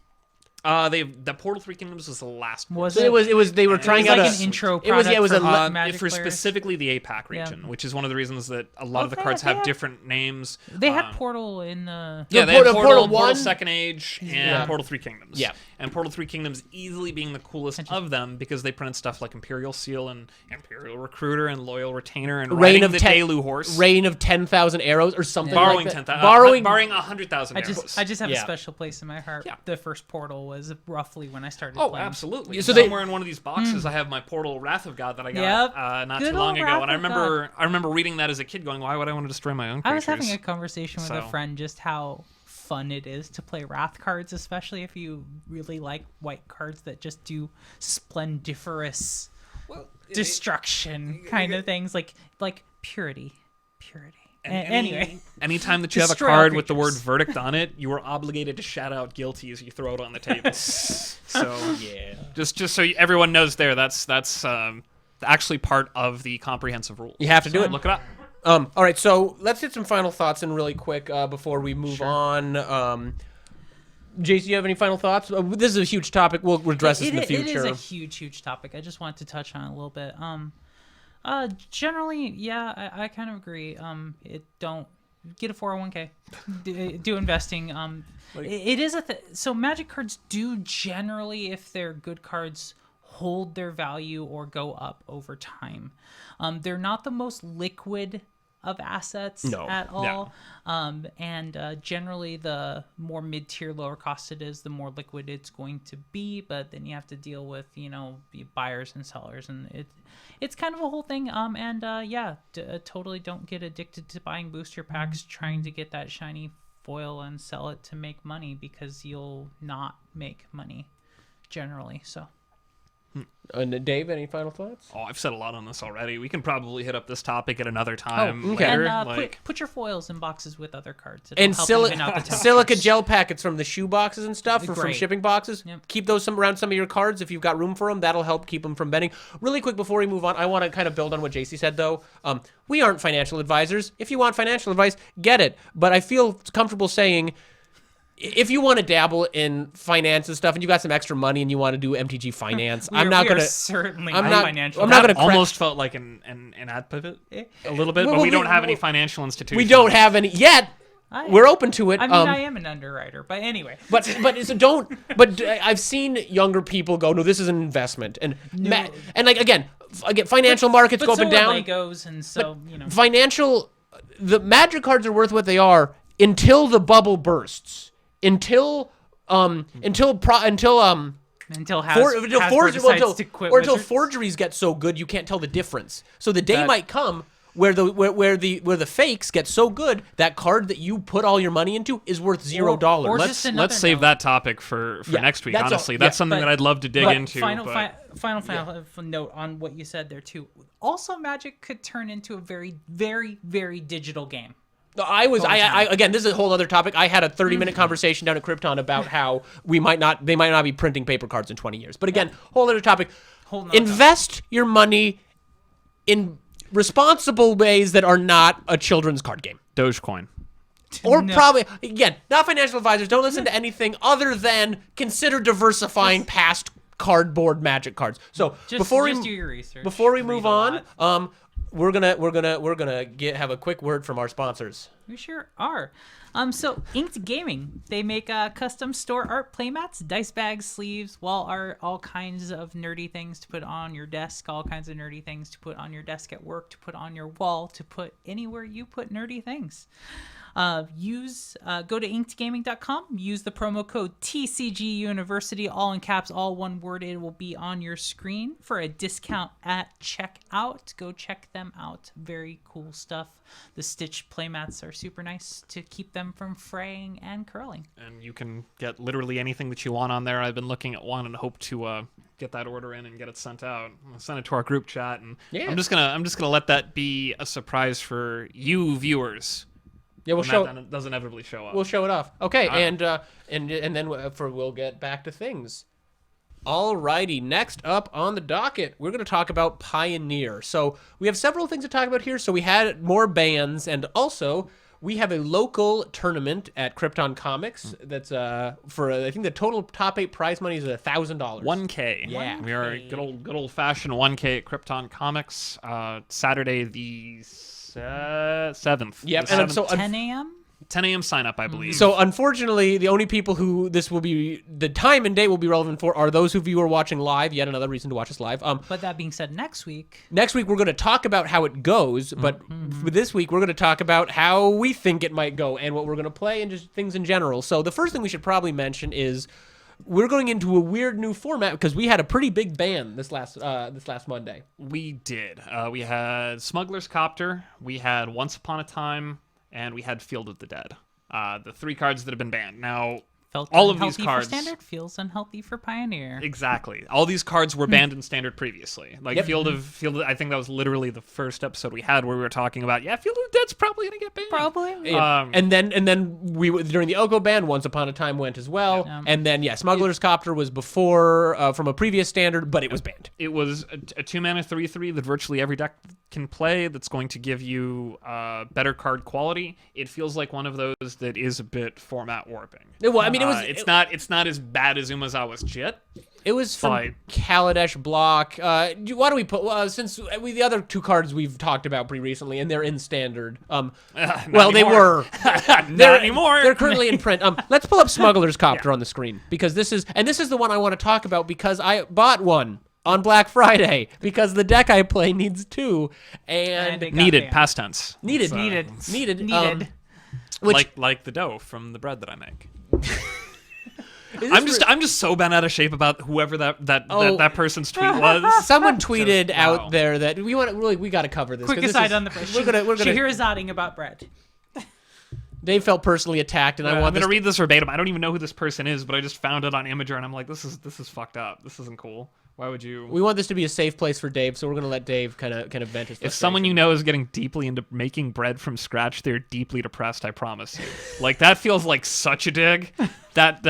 The Portal 3 Kingdoms was the last. Was it? It was. They were trying out like an intro product for specifically the APAC region, which is one of the reasons that a lot of the cards have different names. They had Portal in the they had Portal 1, Second Age, and Portal 3 Kingdoms. Yeah, and Portal 3 Kingdoms easily being the coolest of them because they printed stuff like Imperial Seal and Imperial Recruiter and Loyal Retainer and Riding the Delu Horse, Reign of 10,000 Arrows or something. Borrowing like that. 10,000, borrowing 100,000 arrows. I just have a special place in my heart. Yeah. The first Portal was roughly when I started playing. Absolutely. So somewhere in one of these boxes, I have my Portal Wrath of God that I got not too long ago, and I remember reading that as a kid, going, "Why would I want to destroy my own creatures?" I was having a conversation with a friend just how fun it is to play Wrath cards, especially if you really like white cards that just do splendiferous destruction kind of things, like purity. Anyway, anytime that you have a card with the word verdict on it, you are obligated to shout out guilty as you throw it on the table. So just so everyone knows, that's actually part of the comprehensive rules. You have to do it. Look it up. All right, so let's get some final thoughts in really quick before we move on. Jason, you have any final thoughts? This is a huge topic. We'll address this in the future. It is a huge topic. I just wanted to touch on it a little bit. Generally, I kind of agree. Don't get a 401k. do investing. It is so Magic cards do generally, if they're good cards, hold their value or go up over time. They're not the most liquid of assets at all. And generally, the more mid-tier, lower cost it is, the more liquid it's going to be. But then you have to deal with, buyers and sellers, and it's kind of a whole thing. Totally don't get addicted to buying booster packs, trying to get that shiny foil and sell it to make money, because you'll not make money generally. So. And Dave, any final thoughts? Oh, I've said a lot on this already. We can probably hit up this topic at another time. Okay. Later. And put your foils in boxes with other cards. And silica gel packets from the shoe boxes and stuff, or from shipping boxes. Yep. Keep those around some of your cards if you've got room for them. That'll help keep them from bending. Really quick before we move on, I want to kind of build on what JC said, though. We aren't financial advisors. If you want financial advice, get it. But I feel comfortable saying, if you want to dabble in finance and stuff, and you got some extra money and you want to do MTG finance, I'm not going to. Certainly, I'm not financial. I'm not going to. Almost felt like an ad pivot a little bit, but we don't have any financial institutions. We don't have any yet. We're open to it. I mean, I am an underwriter, but anyway. But so don't. But I've seen younger people go, no, this is an investment, and like again, financial markets go up and down. Legos, and so the Magic cards are worth what they are until the bubble bursts. Until forgeries get so good you can't tell the difference. So the day might come where the fakes get so good that card that you put all your money into is worth $0. Let's save that topic for next week. Honestly, that's something that I'd love to dig into. Final note on what you said there too. Also, Magic could turn into a very, very, very digital game. Again, this is a whole other topic. I had a 30-minute conversation down at Krypton about how they might not be printing paper cards in 20 years. But again, whole other topic. Invest your money in responsible ways that are not a children's card game. Dogecoin. Or No. probably, again, not financial advisors. Don't listen to anything other than consider diversifying past cardboard Magic cards. So Just before do we your research. before we Read move a on, lot. we're gonna have a quick word from our sponsors. We sure are. So Inked Gaming, they make custom store art playmats, dice bags, sleeves, wall art, all kinds of nerdy things to put on your desk, all kinds of nerdy things to put on your desk at work, to put on your wall, to put anywhere you put nerdy things. Go to inkedgaming.com, use the promo code TCGU University, all in caps, all one word. It will be on your screen for a discount at checkout. Go check them out. Very cool stuff. The stitched playmats are super nice to keep them from fraying and curling. And you can get literally anything that you want on there. I've been looking at one and hope to get that order in and get it sent out. I'll send it to our group chat, and Yeah. I'm just gonna let that be a surprise for you viewers. Yeah, When that does inevitably show up. We'll show it off. Okay, Ah. and then we'll get back to things. Alrighty, next up on the docket, we're going to talk about Pioneer. So we have several things to talk about here. So we had more bands, and also we have a local tournament at Krypton Comics. That's for I think the total top 8 prize money is $1,000. 1K. Yeah. We are good old fashioned 1K at Krypton Comics. Saturday the 7th. Yep, The and 7th. so 10 a.m.? 10 a.m. sign up, I believe. So unfortunately, the only people who this will be, the time and date will be relevant for, are those of you who are watching live. Yet another reason to watch us live. But that being said, next week Next week we're going to talk about how it goes, but for this week we're going to talk about how we think it might go and what we're going to play and just things in general. So the first thing we should probably mention is we're going into a weird new format because we had a pretty big ban this last Monday. We did. We had Smuggler's Copter, we had Once Upon a Time, and we had Field of the Dead. The 3 cards that have been banned. Now, felt all of these unhealthy cards... for Standard, feels unhealthy for Pioneer. Exactly. All these cards were banned in Standard previously. Like Yep. Field of, I think that was literally the first episode we had where we were talking about, Field of the Dead's probably going to get banned. Probably. And then we during the Oko ban, Once Upon a Time went as well, Yeah. and then Smuggler's Copter was before from a previous Standard, but it was banned. It was a 2-mana 3/3 that virtually every deck can play that's going to give you better card quality. It feels like one of those that is a bit format warping. Well, I mean, It's not as bad as Umazawa's Jit. It was from Fine. Kaladesh block. Why do we put? Since the other 2 cards we've talked about pretty recently, and they're in Standard. Well, they anymore. were. Not They're anymore. They're currently in print. Let's pull up Smuggler's Copter on the screen because this is the one I want to talk about because I bought one on Black Friday because the deck I play needs 2 And it got Needed, banned. past tense. needed. It's, Needed. Needed. like the dough from the bread that I make. Is this I'm just so bent out of shape about whoever Oh. that person's tweet was. Someone tweeted Just, out wow. there that we got to cover this. Quick 'cause this aside is- on the bread. We're gonna Shahirazaading about bread. Dave felt personally attacked, and I I'm want gonna this. read this verbatim. I don't even know who this person is, but I just found it on Imager, and I'm like, this is fucked up. This isn't cool. Why would you? We want this to be a safe place for Dave, so we're gonna let Dave kind of vent his frustration. If someone you know is getting deeply into making bread from scratch, they're deeply depressed. I promise you. Like that feels like such a dig. That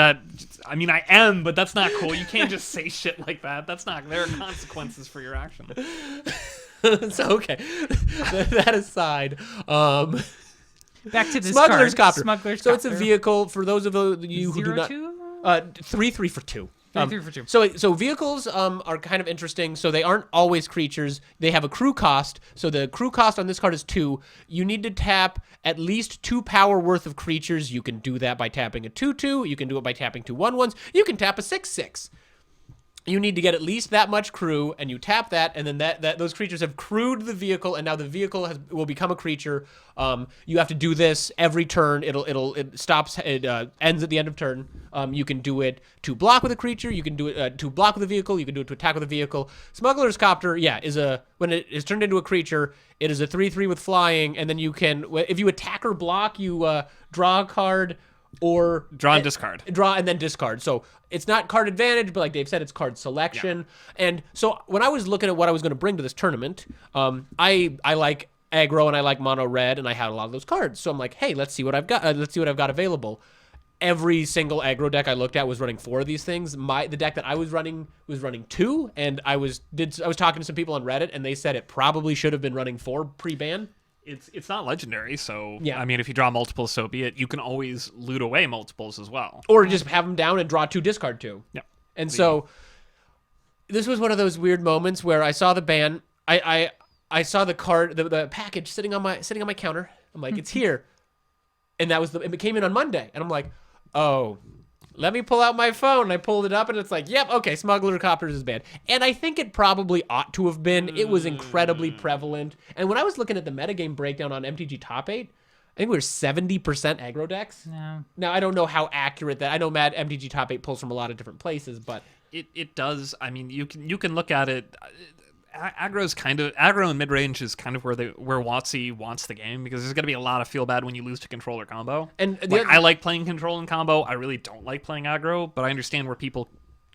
I mean, I am, but that's not cool. You can't just say shit like that. That's not. There are consequences for your action. so okay, that aside, Back to this Smuggler's card. Copter. Smuggler's So Copter. it's a vehicle for those of you who do not. 0-2? 3/3 for 2. 3/3 for 2. So vehicles are kind of interesting. So they aren't always creatures. They have a crew cost. So the crew cost on this card is 2. You need to tap at least 2 power worth of creatures. You can do that by tapping a 2/2. You can do it by tapping 2 1/1s. You can tap a 6/6. You need to get at least that much crew, and you tap that, and then that those creatures have crewed the vehicle, and now the vehicle will become a creature. You have to do this every turn. It stops. It ends at the end of turn. You can do it to block with a creature. You can do it to block with a vehicle. You can do it to attack with a vehicle. Smuggler's Copter, when it is turned into a creature, it is a 3/3 with flying, and then you can, if you attack or block, you draw a card. Or Draw and discard. Draw and then discard. So it's not card advantage, but like Dave said, it's card selection. Yeah. And so when I was looking at what I was going to bring to this tournament, I like aggro and I like mono red, and I had a lot of those cards. So I'm like, hey, let's see what I've got. Let's see what I've got available. every single aggro deck I looked at was running 4 of these things. The deck that I was running 2, and I was talking to some people on Reddit, and they said it probably should have been running 4 pre-ban. It's not legendary, so Yeah. I mean, if you draw multiples, so be it. You can always loot away multiples as well. Or just have them down and draw 2, discard 2. Yeah. And so this was one of those weird moments where I saw the ban. I saw the card, the package sitting on my counter. I'm like, it's here. And it came in on Monday. And I'm like, oh, let me pull out my phone. And I pulled it up, and it's like, yep, okay, Smuggler Copters is banned. And I think it probably ought to have been. It was incredibly prevalent. And when I was looking at the metagame breakdown on MTG Top 8, I think we were 70% aggro decks. No. Now, I don't know how accurate that. I know MTG Top 8 pulls from a lot of different places, but It does. I mean, you can look at it. Aggro and mid range is kind of where WotC wants the game, because there's going to be a lot of feel bad when you lose to control or combo. And I like playing control and combo. I really don't like playing aggro, but I understand where people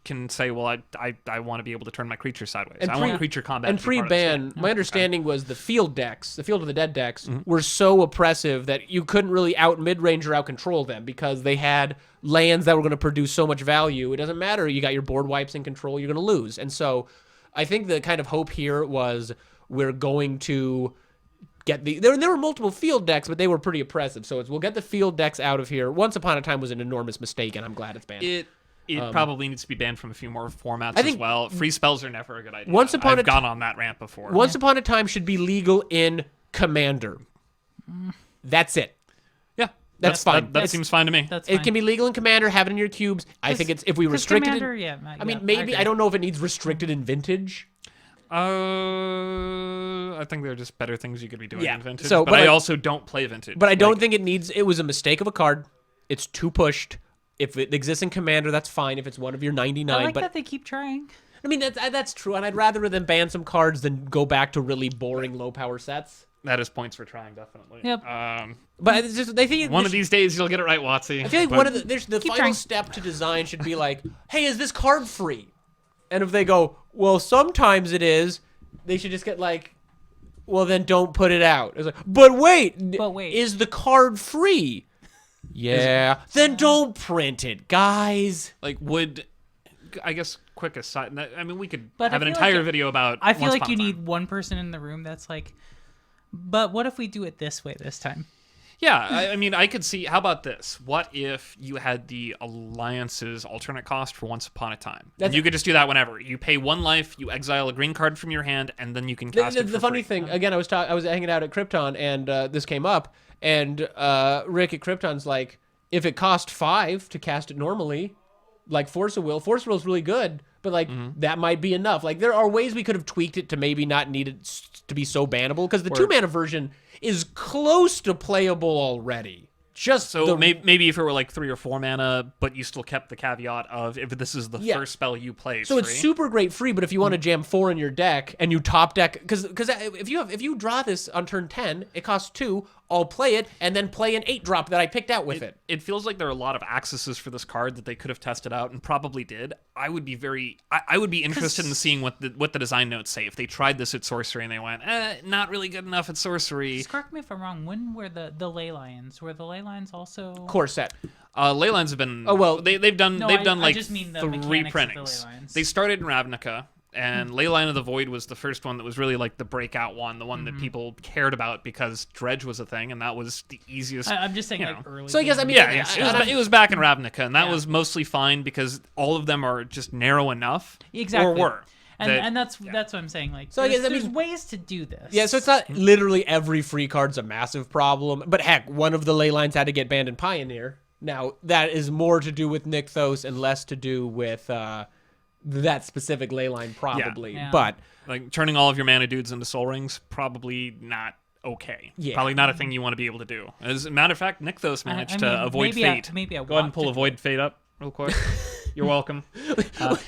can say, well, I want to be able to turn my creature sideways. I want creature combat. And to be part of pre-ban, this my understanding was the field decks, the Field of the Dead decks, were so oppressive that you couldn't really out mid-range or out control them, because they had lands that were going to produce so much value. It doesn't matter. You got your board wipes in control, you're going to lose. And so I think the kind of hope here was we're going to get there were multiple field decks, but they were pretty oppressive. So we'll get the field decks out of here. Once Upon a Time was an enormous mistake, and I'm glad it's banned. It probably needs to be banned from a few more formats I think as well. Free spells are never a good idea. I've gone on that rant before. Once Upon a Time should be legal in Commander. That's it. Yeah, That's fine. That seems fine to me. That's It fine. can be legal in Commander. Have it in your cubes. I think it's if we restricted Commander, it. I I mean, maybe I don't know if it needs restricted in Vintage. I think there are just better things you could be doing Yeah. in Vintage. So, but but I like- also don't play Vintage. But I don't think it needs. It was a mistake of a card. It's too pushed. If it exists in Commander, that's fine. If it's one of your 99, I like but that they keep trying. I mean that's true. And I'd rather them ban some cards than go back to really boring low power sets. that is points for trying, definitely. Yep. But it's just, they think One of these days you'll get it right, WotC. I feel like but- one of the final trying. step to design should be like, hey, is this card free? And if they go, well, sometimes it is, they should just get like, well, then don't put it out. It's like, but wait, is the card free? Yeah, then don't print it, guys. Like, I guess, quick aside, I mean, we could But have I an feel like entire video about I feel Once like Upon you a Time. need one person in the room that's like, but what if we do it this way this time? Yeah, I mean, I could see. How about this? What if you had the Alliance's alternate cost for Once Upon a Time? And you could just do that whenever. You pay 1 life, you exile a green card from your hand, and then you can cast it for The funny free. thing, again, I was hanging out at Krypton, and this came up, and Rick at Krypton's like, if it cost 5 to cast it normally, like Force of Will is really good, but like that might be enough. Like there are ways we could have tweaked it to maybe not need it to be so bannable, because the 2-mana version is close to playable already. Just So maybe if it were like 3 or 4 mana, but you still kept the caveat of if this is the first spell you play, it's so free. it's super great free, but if you want to jam 4 in your deck and you top deck, because if you draw this on turn 10, it costs 2. I'll play it and then play an 8-drop that I picked out with it. It feels like there are a lot of accesses for this card that they could have tested out and probably did. I would be I would be interested in seeing what the design notes say. If they tried this at Sorcery and they went, not really good enough at Sorcery. Just correct me if I'm wrong. When were the Ley Lions? Were the Ley Lions also? Core set. Ley lines have been. Oh, well, they've done I like just mean the 3 mechanics of the Ley printings. Lines. They started in Ravnica, and Leyline of the Void was the first one that was really like the breakout one, the one that people cared about because Dredge was a thing, and that was the easiest. I'm just saying, you like know. early. So I guess, I mean, game. It was back in Ravnica, and that Yeah. was mostly fine because all of them are just narrow enough. Exactly. Or were. And that's what I'm saying. Like, So I guess, there's ways to do this. Yeah, so it's not literally every free card's a massive problem, but heck, one of the ley lines had to get banned in Pioneer. Now, that is more to do with Nykthos and less to do with that specific ley line, probably. Yeah. But Like turning all of your mana dudes into soul rings, probably not okay. Yeah. Probably not a thing you want to be able to do. As a matter of fact, Nykthos managed I to mean, avoid maybe fate. maybe I Go ahead and want pull to avoid fate up real quick. You're welcome.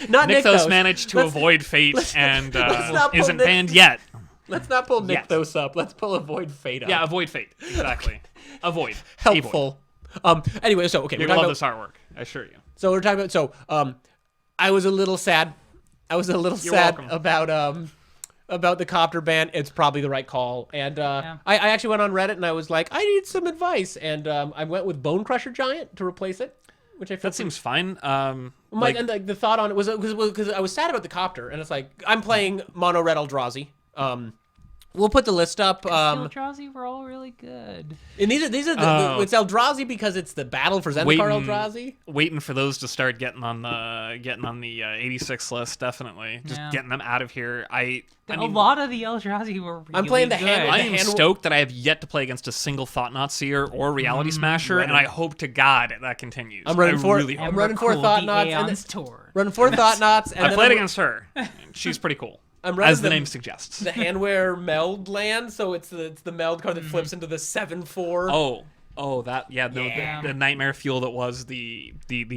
not Nykthos Nykthos. managed to Let's- avoid fate and let's not pull isn't banned yet. Let's not pull Yes. Nykthos up. Let's pull Avoid Fate up. Yeah, avoid fate. Exactly. Avoid. Helpful. Anyway, so, okay. You're we're gonna talking love about, this artwork. I assure you. so we're talking about, I was a little sad. Sad welcome. about the copter ban. It's probably the right call. And I actually went on Reddit and I was like, I need some advice. And I went with Bone Crusher Giant to replace it. which I feel That seems fine. and the thought on it was because I was sad about the copter, and it's like I'm playing mono red Eldrazi. We'll put the list up. Eldrazi were all really good. And these are it's Eldrazi because it's the battle for Zendikar Eldrazi. Waiting for those to start getting on the 86 list, definitely. Just getting them out of here. I mean, a lot of the Eldrazi were really I'm playing the good. hand. I am stoked that I have yet to play against a single Thought-Knot Seer or Reality Smasher, and I hope to God that continues. I'm running four. Really hope. I'm running four Thought-Knots and tour. running four Thought-Knots. I played against her. She's pretty cool. As the name suggests. The Handwear Meld land, so it's the Meld card that flips into the 7/4. The nightmare fuel that was the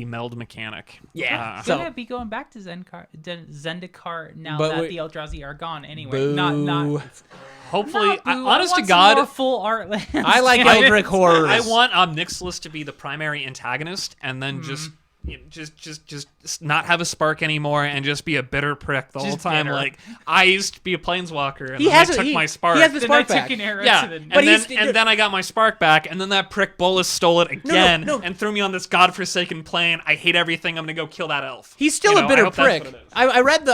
Meld mechanic. Yeah. It's gonna be going back to Zendikar now But that the Eldrazi are gone anyway. Boo. Not Hopefully, not boo. honest I to want some God, more full art lands. I like Eldritch Horrors. I want Nyxlis to be the primary antagonist, and then just not have a spark anymore, and just be a bitter prick the whole time. bitter. Like, I used to be a planeswalker, and He then has they it- took he- my spark. he has the Then spark I back. took an arrow Yeah, to the and then I got my spark back, and then that prick Bolus stole it again no. and threw me on this godforsaken plane. I hate everything. I'm gonna go kill that elf. He's still You a know, I bitter hope that's prick. what it is.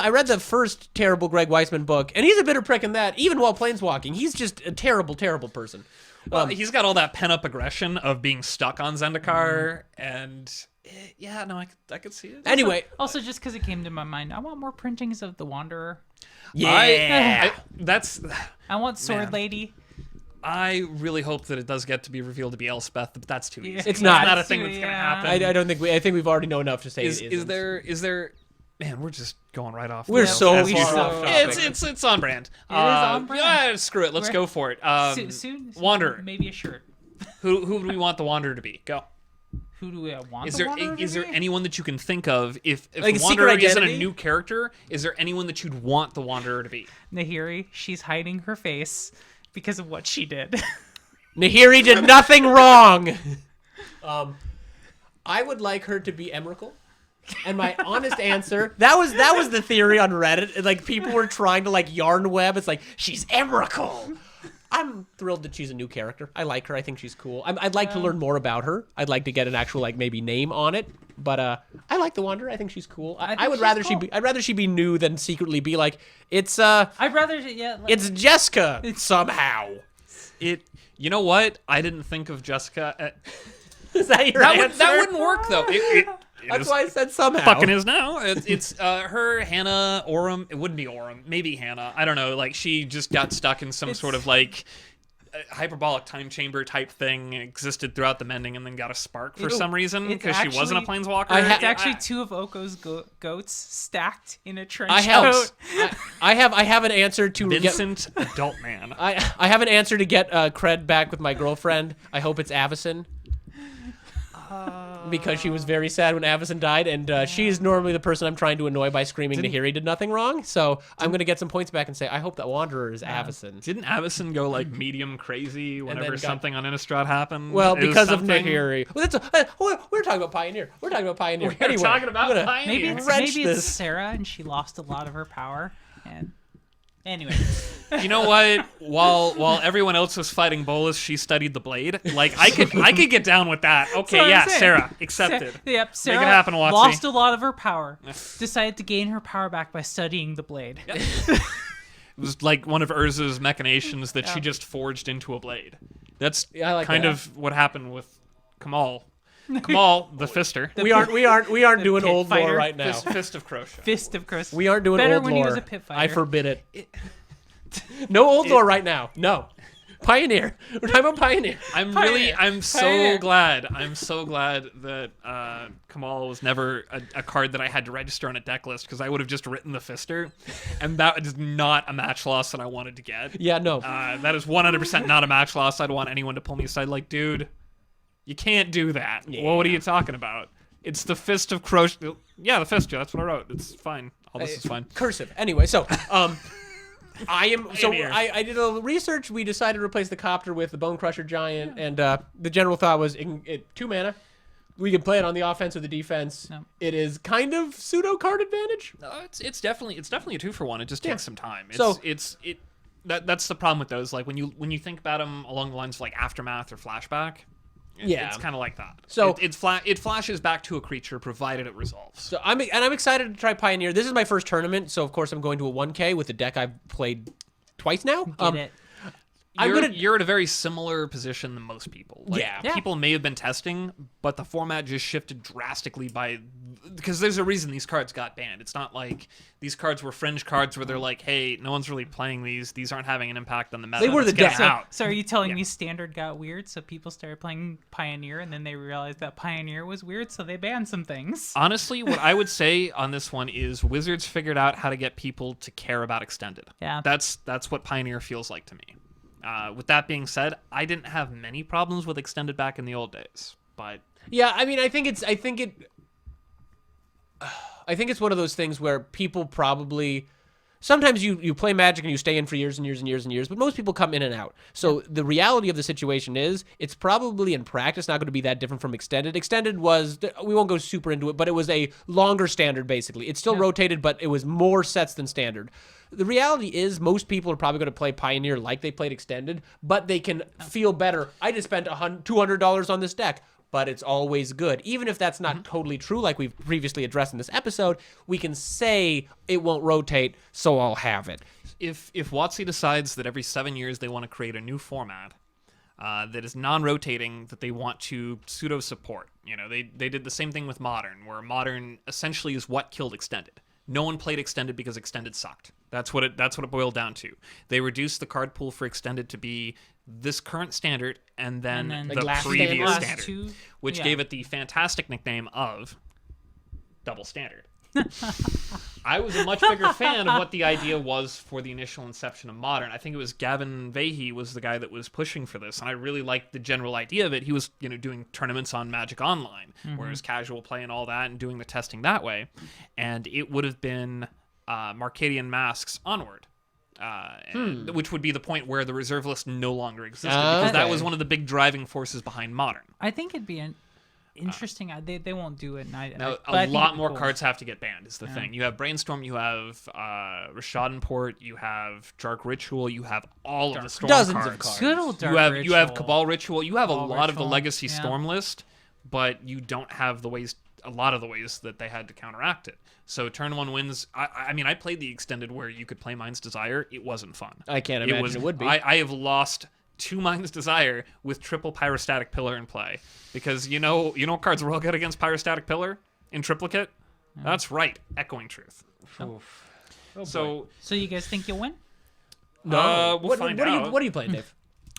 I read the first terrible Greg Weisman book, and he's a bitter prick in that. Even while planeswalking, he's just a terrible, terrible person. Well, he's got all that pent-up aggression of being stuck on Zendikar, and I could see it. Anyway, Also, just because it came to my mind, I want more printings of the Wanderer. yeah. I want Sword Man. Lady. I really hope that it does get to be revealed to be Elspeth, but that's too easy. It's not. That's not a That's thing too- that's gonna yeah. happen. I don't think I think we've already know enough to say Is it isn't. there? Man, we're just going right off. We're the so rails, as far usual. off topic. It's on brand. It is on brand. Yeah, screw it. Let's go for it. Soon, Wanderer. maybe a shirt. Who do we want the Wanderer to be? Go. Who do we want? Is the there Wanderer to is there be? anyone that you can think of if Like a the Wanderer secret isn't a identity? new character? Is there anyone that you'd want the Wanderer to be? Nahiri? She's hiding her face because of what she did. Nahiri did nothing wrong. I would like her to be Emrakul. And my honest answer, that was the theory on Reddit. Like, people were trying to like yarn web. It's like, she's Emrakul. I'm thrilled that she's a new character. I like her. I think she's cool. I'd like to learn more about her. I'd like to get an actual like maybe name on it. But I like the Wanderer. I think she's cool. I think would she's rather cool. I'd rather she be new than secretly be like it's I'd rather, yeah. it's Jessica somehow. You know what? I didn't think of Jessica. Is that your answer? That wouldn't work though. It That's is- why I said somehow. fucking is now. It's her, Hannah, Orem. It wouldn't be Orem. Maybe Hannah. I don't know. Like, she just got stuck in some sort of like hyperbolic time chamber type thing. Existed throughout the mending and then got a spark for some reason it's because she wasn't a actually- planeswalker. It's actually two of Oko's goats stacked in a trench I have coat. I have an answer to get Vincent, adult man. I have an answer to get cred back with my girlfriend. I hope it's Avacyn. Because she was very sad when Avacyn died, and she is normally the person I'm trying to annoy by screaming Nahiri did nothing wrong. So I'm going to get some points back and say, I hope that Wanderer is Avacyn. Didn't Avacyn go like medium crazy whenever got- something on Innistrad happened? Well, It was because of something- Nahiri. Well, we're talking about Pioneer. We're talking about Pioneer. We're Anyway, talking about I'm gonna- Pioneer. Maybe this. it's Sarah and she lost a lot of her power. And anyway, You know what? While everyone else was fighting Bolus, she studied the blade. Like, I could get down with that. Okay, what I'm yeah, saying. Sarah, accepted. Yep, Sarah happen, Watsy. lost a lot of her power. Decided to gain her power back by studying the blade. It was like one of Urza's machinations that she just forged into a blade. That's I like kind that. of what happened with Kamal. Kamal, the fister. we aren't doing pit old lore fighter. right now. Fist of Crochet. Fist of Chris. We aren't doing Better old when lore. he was a pit I fighter. forbid it. No old lore right now. No. Pioneer. We're talking about Pioneer. I'm so Pioneer. glad. I'm so glad that Kamal was never a card that I had to register on a deck list, because I would have just written the Fister, and that is not a match loss that I wanted to get. Yeah, no. That is 100% not a match loss. I'd want anyone to pull me aside like, dude, you can't do that. Well, what are you talking about? It's the Fist of Crochet. Yeah, the Fist. Yeah, that's what I wrote. It's fine. All this is fine. Cursive. Anyway, so I Pioneer. did a little research. We decided to replace the Copter with the Bone Crusher Giant, and the general thought was 2 mana. We can play it on the offense or the defense. No. It is kind of pseudo card advantage. No, it's definitely a 2-for-1. It just takes some time. So- That's the problem with those. Like, when you think about them along the lines of like Aftermath or Flashback, Yeah. It's kind of like that. So- it flashes back to a creature provided it resolves. So I'm excited to try Pioneer. This is my first tournament, so of course I'm going to a 1K with a deck I've played twice now. Get it? You're at a very similar position than most people. Like, Yeah. people may have been testing, but the format just shifted drastically because there's a reason these cards got banned. It's not like these cards were fringe cards where they're like, hey, no one's really playing these. These aren't having an impact on the meta. They were the Let's get deck. them out. So are you telling me Standard got weird, so people started playing Pioneer, and then they realized that Pioneer was weird, so they banned some things? Honestly, what I would say on this one is Wizards figured out how to get people to care about Extended. Yeah. That's what Pioneer feels like to me. With that being said, I didn't have many problems with Extended back in the old days, but Yeah, I mean, I think it's one of those things where people probably sometimes you play Magic and you stay in for years and years and years and years, but most people come in and out. So the reality of the situation is it's probably in practice not going to be that different from Extended. Extended was, we won't go super into it, but it was a longer Standard basically. It still rotated, but it was more sets than Standard. The reality is most people are probably going to play Pioneer like they played Extended, but they can feel better. I just spent $200 on this deck, but it's always good. Even if that's not totally true, like we've previously addressed in this episode, we can say it won't rotate, so I'll have it. if WotC decides that every 7 years they want to create a new format that is non-rotating that they want to pseudo-support, they did the same thing with Modern, where Modern essentially is what killed Extended. No one played Extended because Extended sucked. That's what it boiled down to. They reduced the card pool for Extended to be this current Standard and then And then the last previous last Standard, two- which yeah. gave it the fantastic nickname of Double Standard. I was a much bigger fan of what the idea was for the initial inception of Modern. I think it was Gavin Vahey was the guy that was pushing for this, and I really liked the general idea of it. He was, doing tournaments on Magic Online, whereas casual play and all that, and doing the testing that way. And it would have been Marcadian Masks Onward. Which would be the point where the reserve list no longer existed, because that Okay. was one of the big driving forces behind Modern. I think it'd be an interesting. They won't do it. Now, but I a think lot it'd be more cool. cards have to get banned, is the thing. You have Brainstorm, you have Rishadan you have Dark Ritual, you have all of the Storm Dozens cards. of cards. Good old Dark You have Ritual. Cabal Ritual, you have a Cabal lot of the Ritual, Legacy yeah. Storm list, but you don't have a lot of the ways that they had to counteract it. So turn one wins. I mean, I played the Extended where you could play Mind's Desire. It wasn't fun. I can't imagine it would be. I have lost 2 Mind's Desire with triple Pyrostatic Pillar in play. Because you know what cards are real good against Pyrostatic Pillar in triplicate? That's right, Echoing Truth. Oh, So So you guys think you'll win? we'll what, find what out. What are you playing, Dave?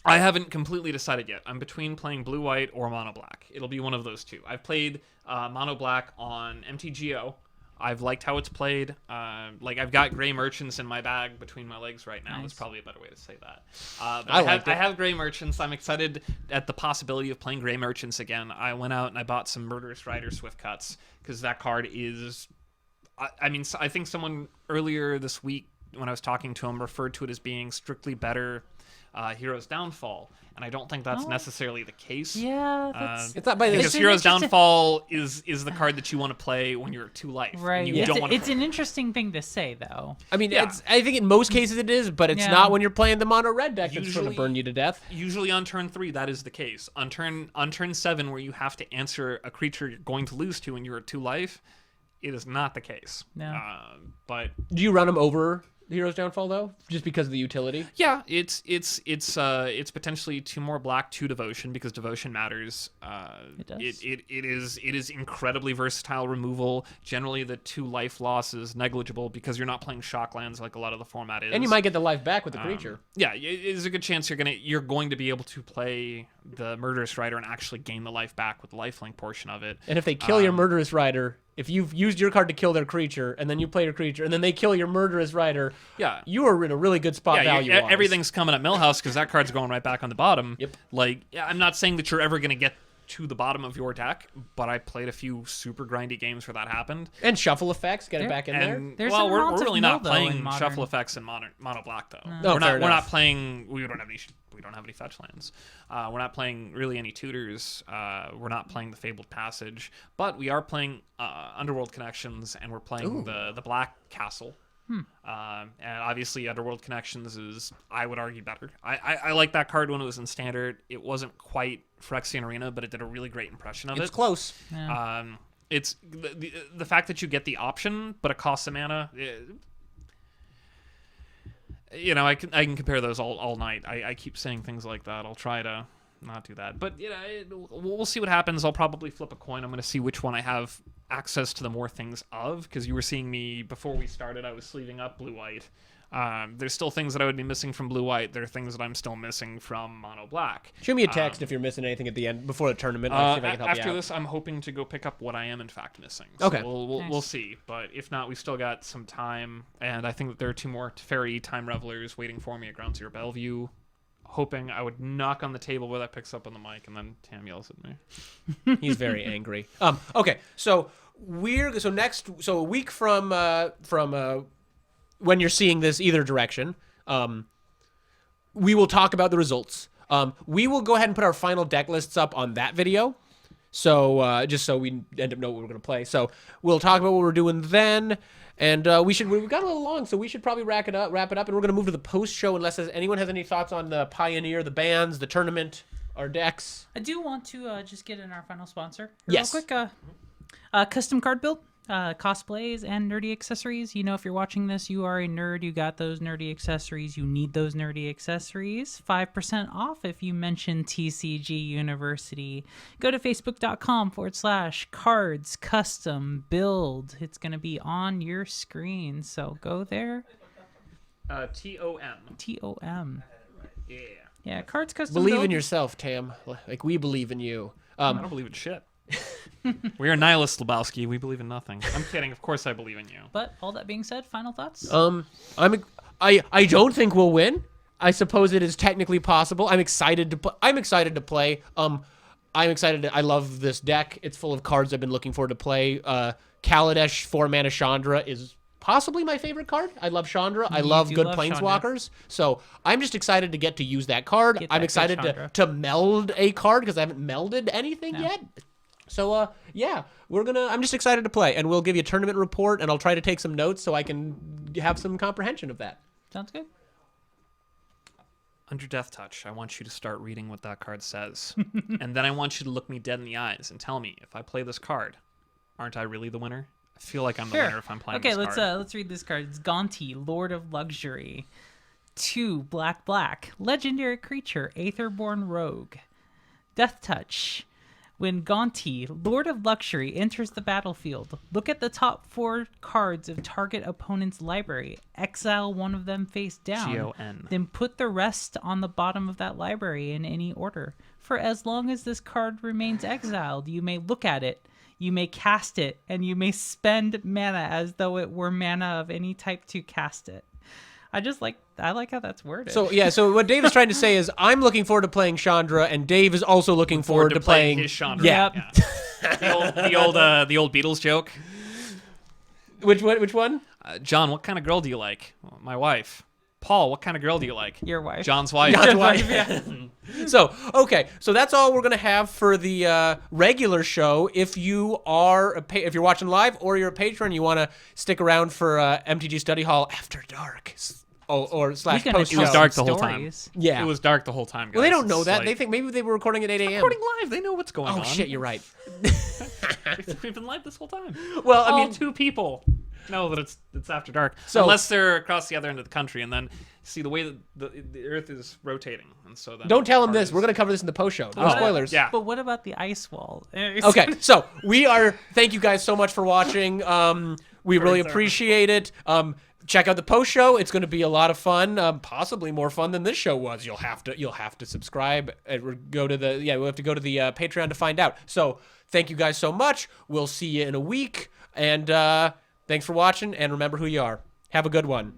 I haven't completely decided yet. I'm between playing blue-white or mono-black. It'll be one of those two. I've played mono-black on MTGO. I've liked how it's played. I've got Gray Merchants in my bag between my legs right now. Nice. Is probably a better way to say that. But I I have Gray Merchants. I'm excited at the possibility of playing Gray Merchants again. I went out and I bought some Murderous Rider Swift Cuts because that card is. I think someone earlier this week when I was talking to him referred to it as being strictly better Hero's Downfall, and I don't think that's necessarily the case. Yeah, that's It's not by Because this. an Hero's interesting- Downfall is the card that you want to play when you're at 2 life. and right. You don't want to. It's an interesting thing to say, though. I mean, Yeah. I think in most cases it is, but it's Yeah. not when you're playing the mono red deck that's going to Usually- burn you to death. Usually on turn 3, that is the case. On turn 7, where you have to answer a creature you're going to lose to and you're at 2 life, it is not the case. No. But Do you run them over Hero's Downfall though, just because of the utility? yeah, it's potentially 2 more black, 2 devotion, because devotion matters. It does. It is incredibly versatile removal. Generally, the 2 life loss is negligible because you're not playing shock lands like a lot of the format is. And you might get the life back with the creature. Yeah, there's a good chance you're going to be able to play the Murderous Rider and actually gain the life back with the lifelink portion of it. And if they kill your Murderous Rider, if you've used your card to kill their creature, and then you play your creature, and then they kill your Murderous Rider, Yeah. you are in a really good spot value. Everything's coming at Millhouse because that card's going right back on the bottom. Yep. I'm not saying that you're ever going to get to the bottom of your deck, but I played a few super grindy games where that happened. And shuffle effects, get it back in there. And There's well, an we're amount of really mill, not though, playing in Modern. shuffle effects in mono black though. No, we're fair not enough. playing. We don't have any fetch lands. We're not playing really any tutors. We're not playing the Fabled Passage, but we are playing Underworld Connections, and we're playing the Black Castle. And obviously Underworld Connections is, I would argue, better. I like that card when it was in Standard. It wasn't quite Phyrexian Arena, but it did a really great impression of it. It's close. Yeah. It's the fact that you get the option, but it costs a mana. You know, I can compare those all night. I keep saying things like that. I'll try to not do that, but you know, we'll see what happens. I'll probably flip a coin. I'm going to see which one I have access to the more things of, because you were seeing me before we started. I was sleeving up blue-white. There's still things that I would be missing from blue-white. There are things that I'm still missing from mono-black. Shoot me a text if you're missing anything at the end before the tournament. I'll see if I can help you After out. this, I'm hoping to go pick up what I am in fact missing. So Okay. we'll see. But if not, we still got some time, and I think that there are 2 more Teferi Time Revelers waiting for me at Ground Zero Bellevue. Hoping I would knock on the table where that picks up on the mic, and then Tam yells at me. He's very angry. Okay, so a week from when you're seeing this either direction, we will talk about the results. We will go ahead and put our final deck lists up on that video. So just so we end up know what we're gonna play. So we'll talk about what we're doing then. And we've got a little long, so we should probably wrap it up, and we're gonna move to the post show unless anyone has any thoughts on the Pioneer, the bands, the tournament, our decks. I do want to just get in our final sponsor. Yes. Real quick, custom card build, cosplays, and nerdy accessories. You know, if you're watching this, you are a nerd. You got those nerdy accessories. You need those nerdy accessories. 5% off if you mention TCG University. Go to facebook.com/cards custom build. It's going to be on your screen. So go there. TOM. TOM. Yeah. Yeah, cards custom Believe build. in yourself, Tam. Like we believe in you. I don't believe in shit. We are nihilists, Lebowski. We believe in nothing. I'm kidding. Of course I believe in you. But all that being said, final thoughts? I don't think we'll win. I suppose it is technically possible. I'm excited to play. I'm excited. I love this deck. It's full of cards I've been looking forward to play. Kaladesh 4-mana Chandra is possibly my favorite card. I love Chandra. I love good Planeswalkers. So I'm just excited to get to use that card. I'm excited to meld a card because I haven't melded anything yet. So yeah, I'm just excited to play, and we'll give you a tournament report, and I'll try to take some notes so I can have some comprehension of that. Sounds good. Under Death Touch, I want you to start reading what that card says. And then I want you to look me dead in the eyes and tell me, if I play this card, aren't I really the winner? I feel like I'm the winner if I'm playing this card. Okay, let's read this card. It's Gonti, Lord of Luxury. 2 black. Legendary creature, Aetherborn Rogue. Death Touch. When Gonti, Lord of Luxury, enters the battlefield, look at the top 4 cards of target opponent's library. Exile one of them face down. G-O-N. Then put the rest on the bottom of that library in any order. For as long as this card remains exiled, you may look at it, you may cast it, and you may spend mana as though it were mana of any type to cast it. I like how that's worded. So yeah, so what Dave is trying to say is I'm looking forward to playing Chandra, and Dave is also looking forward to playing his Chandra. Yeah. The old Beatles joke. Which one? John, what kind of girl do you like? Well, my wife. Paul, what kind of girl do you like? Your wife. John's wife. John's wife. So that's all we're gonna have for the regular show. If you are if you're watching live or you're a patron, you want to stick around for MTG Study Hall After Dark. Or slash post. It was dark the whole time. Yeah. It was dark the whole time, guys. Well, they don't know that. Like, they think maybe they were recording at 8 a.m. recording live. They know what's going on. Oh shit, you're right. We've been live this whole time. Well, I mean, 2 people know that it's after dark. So- unless they're across the other end of the country, and then see the way that the Earth is rotating, and so then don't tell them this. We're gonna cover this in the post show. No spoilers. Yeah. But what about the ice wall? Okay, so thank you guys so much for watching. We really appreciate it. Check out the post show. It's going to be a lot of fun, possibly more fun than this show was. You'll have to subscribe and we'll have to go to the Patreon to find out. So thank you guys so much. We'll see you in a week, and thanks for watching. And remember who you are. Have a good one.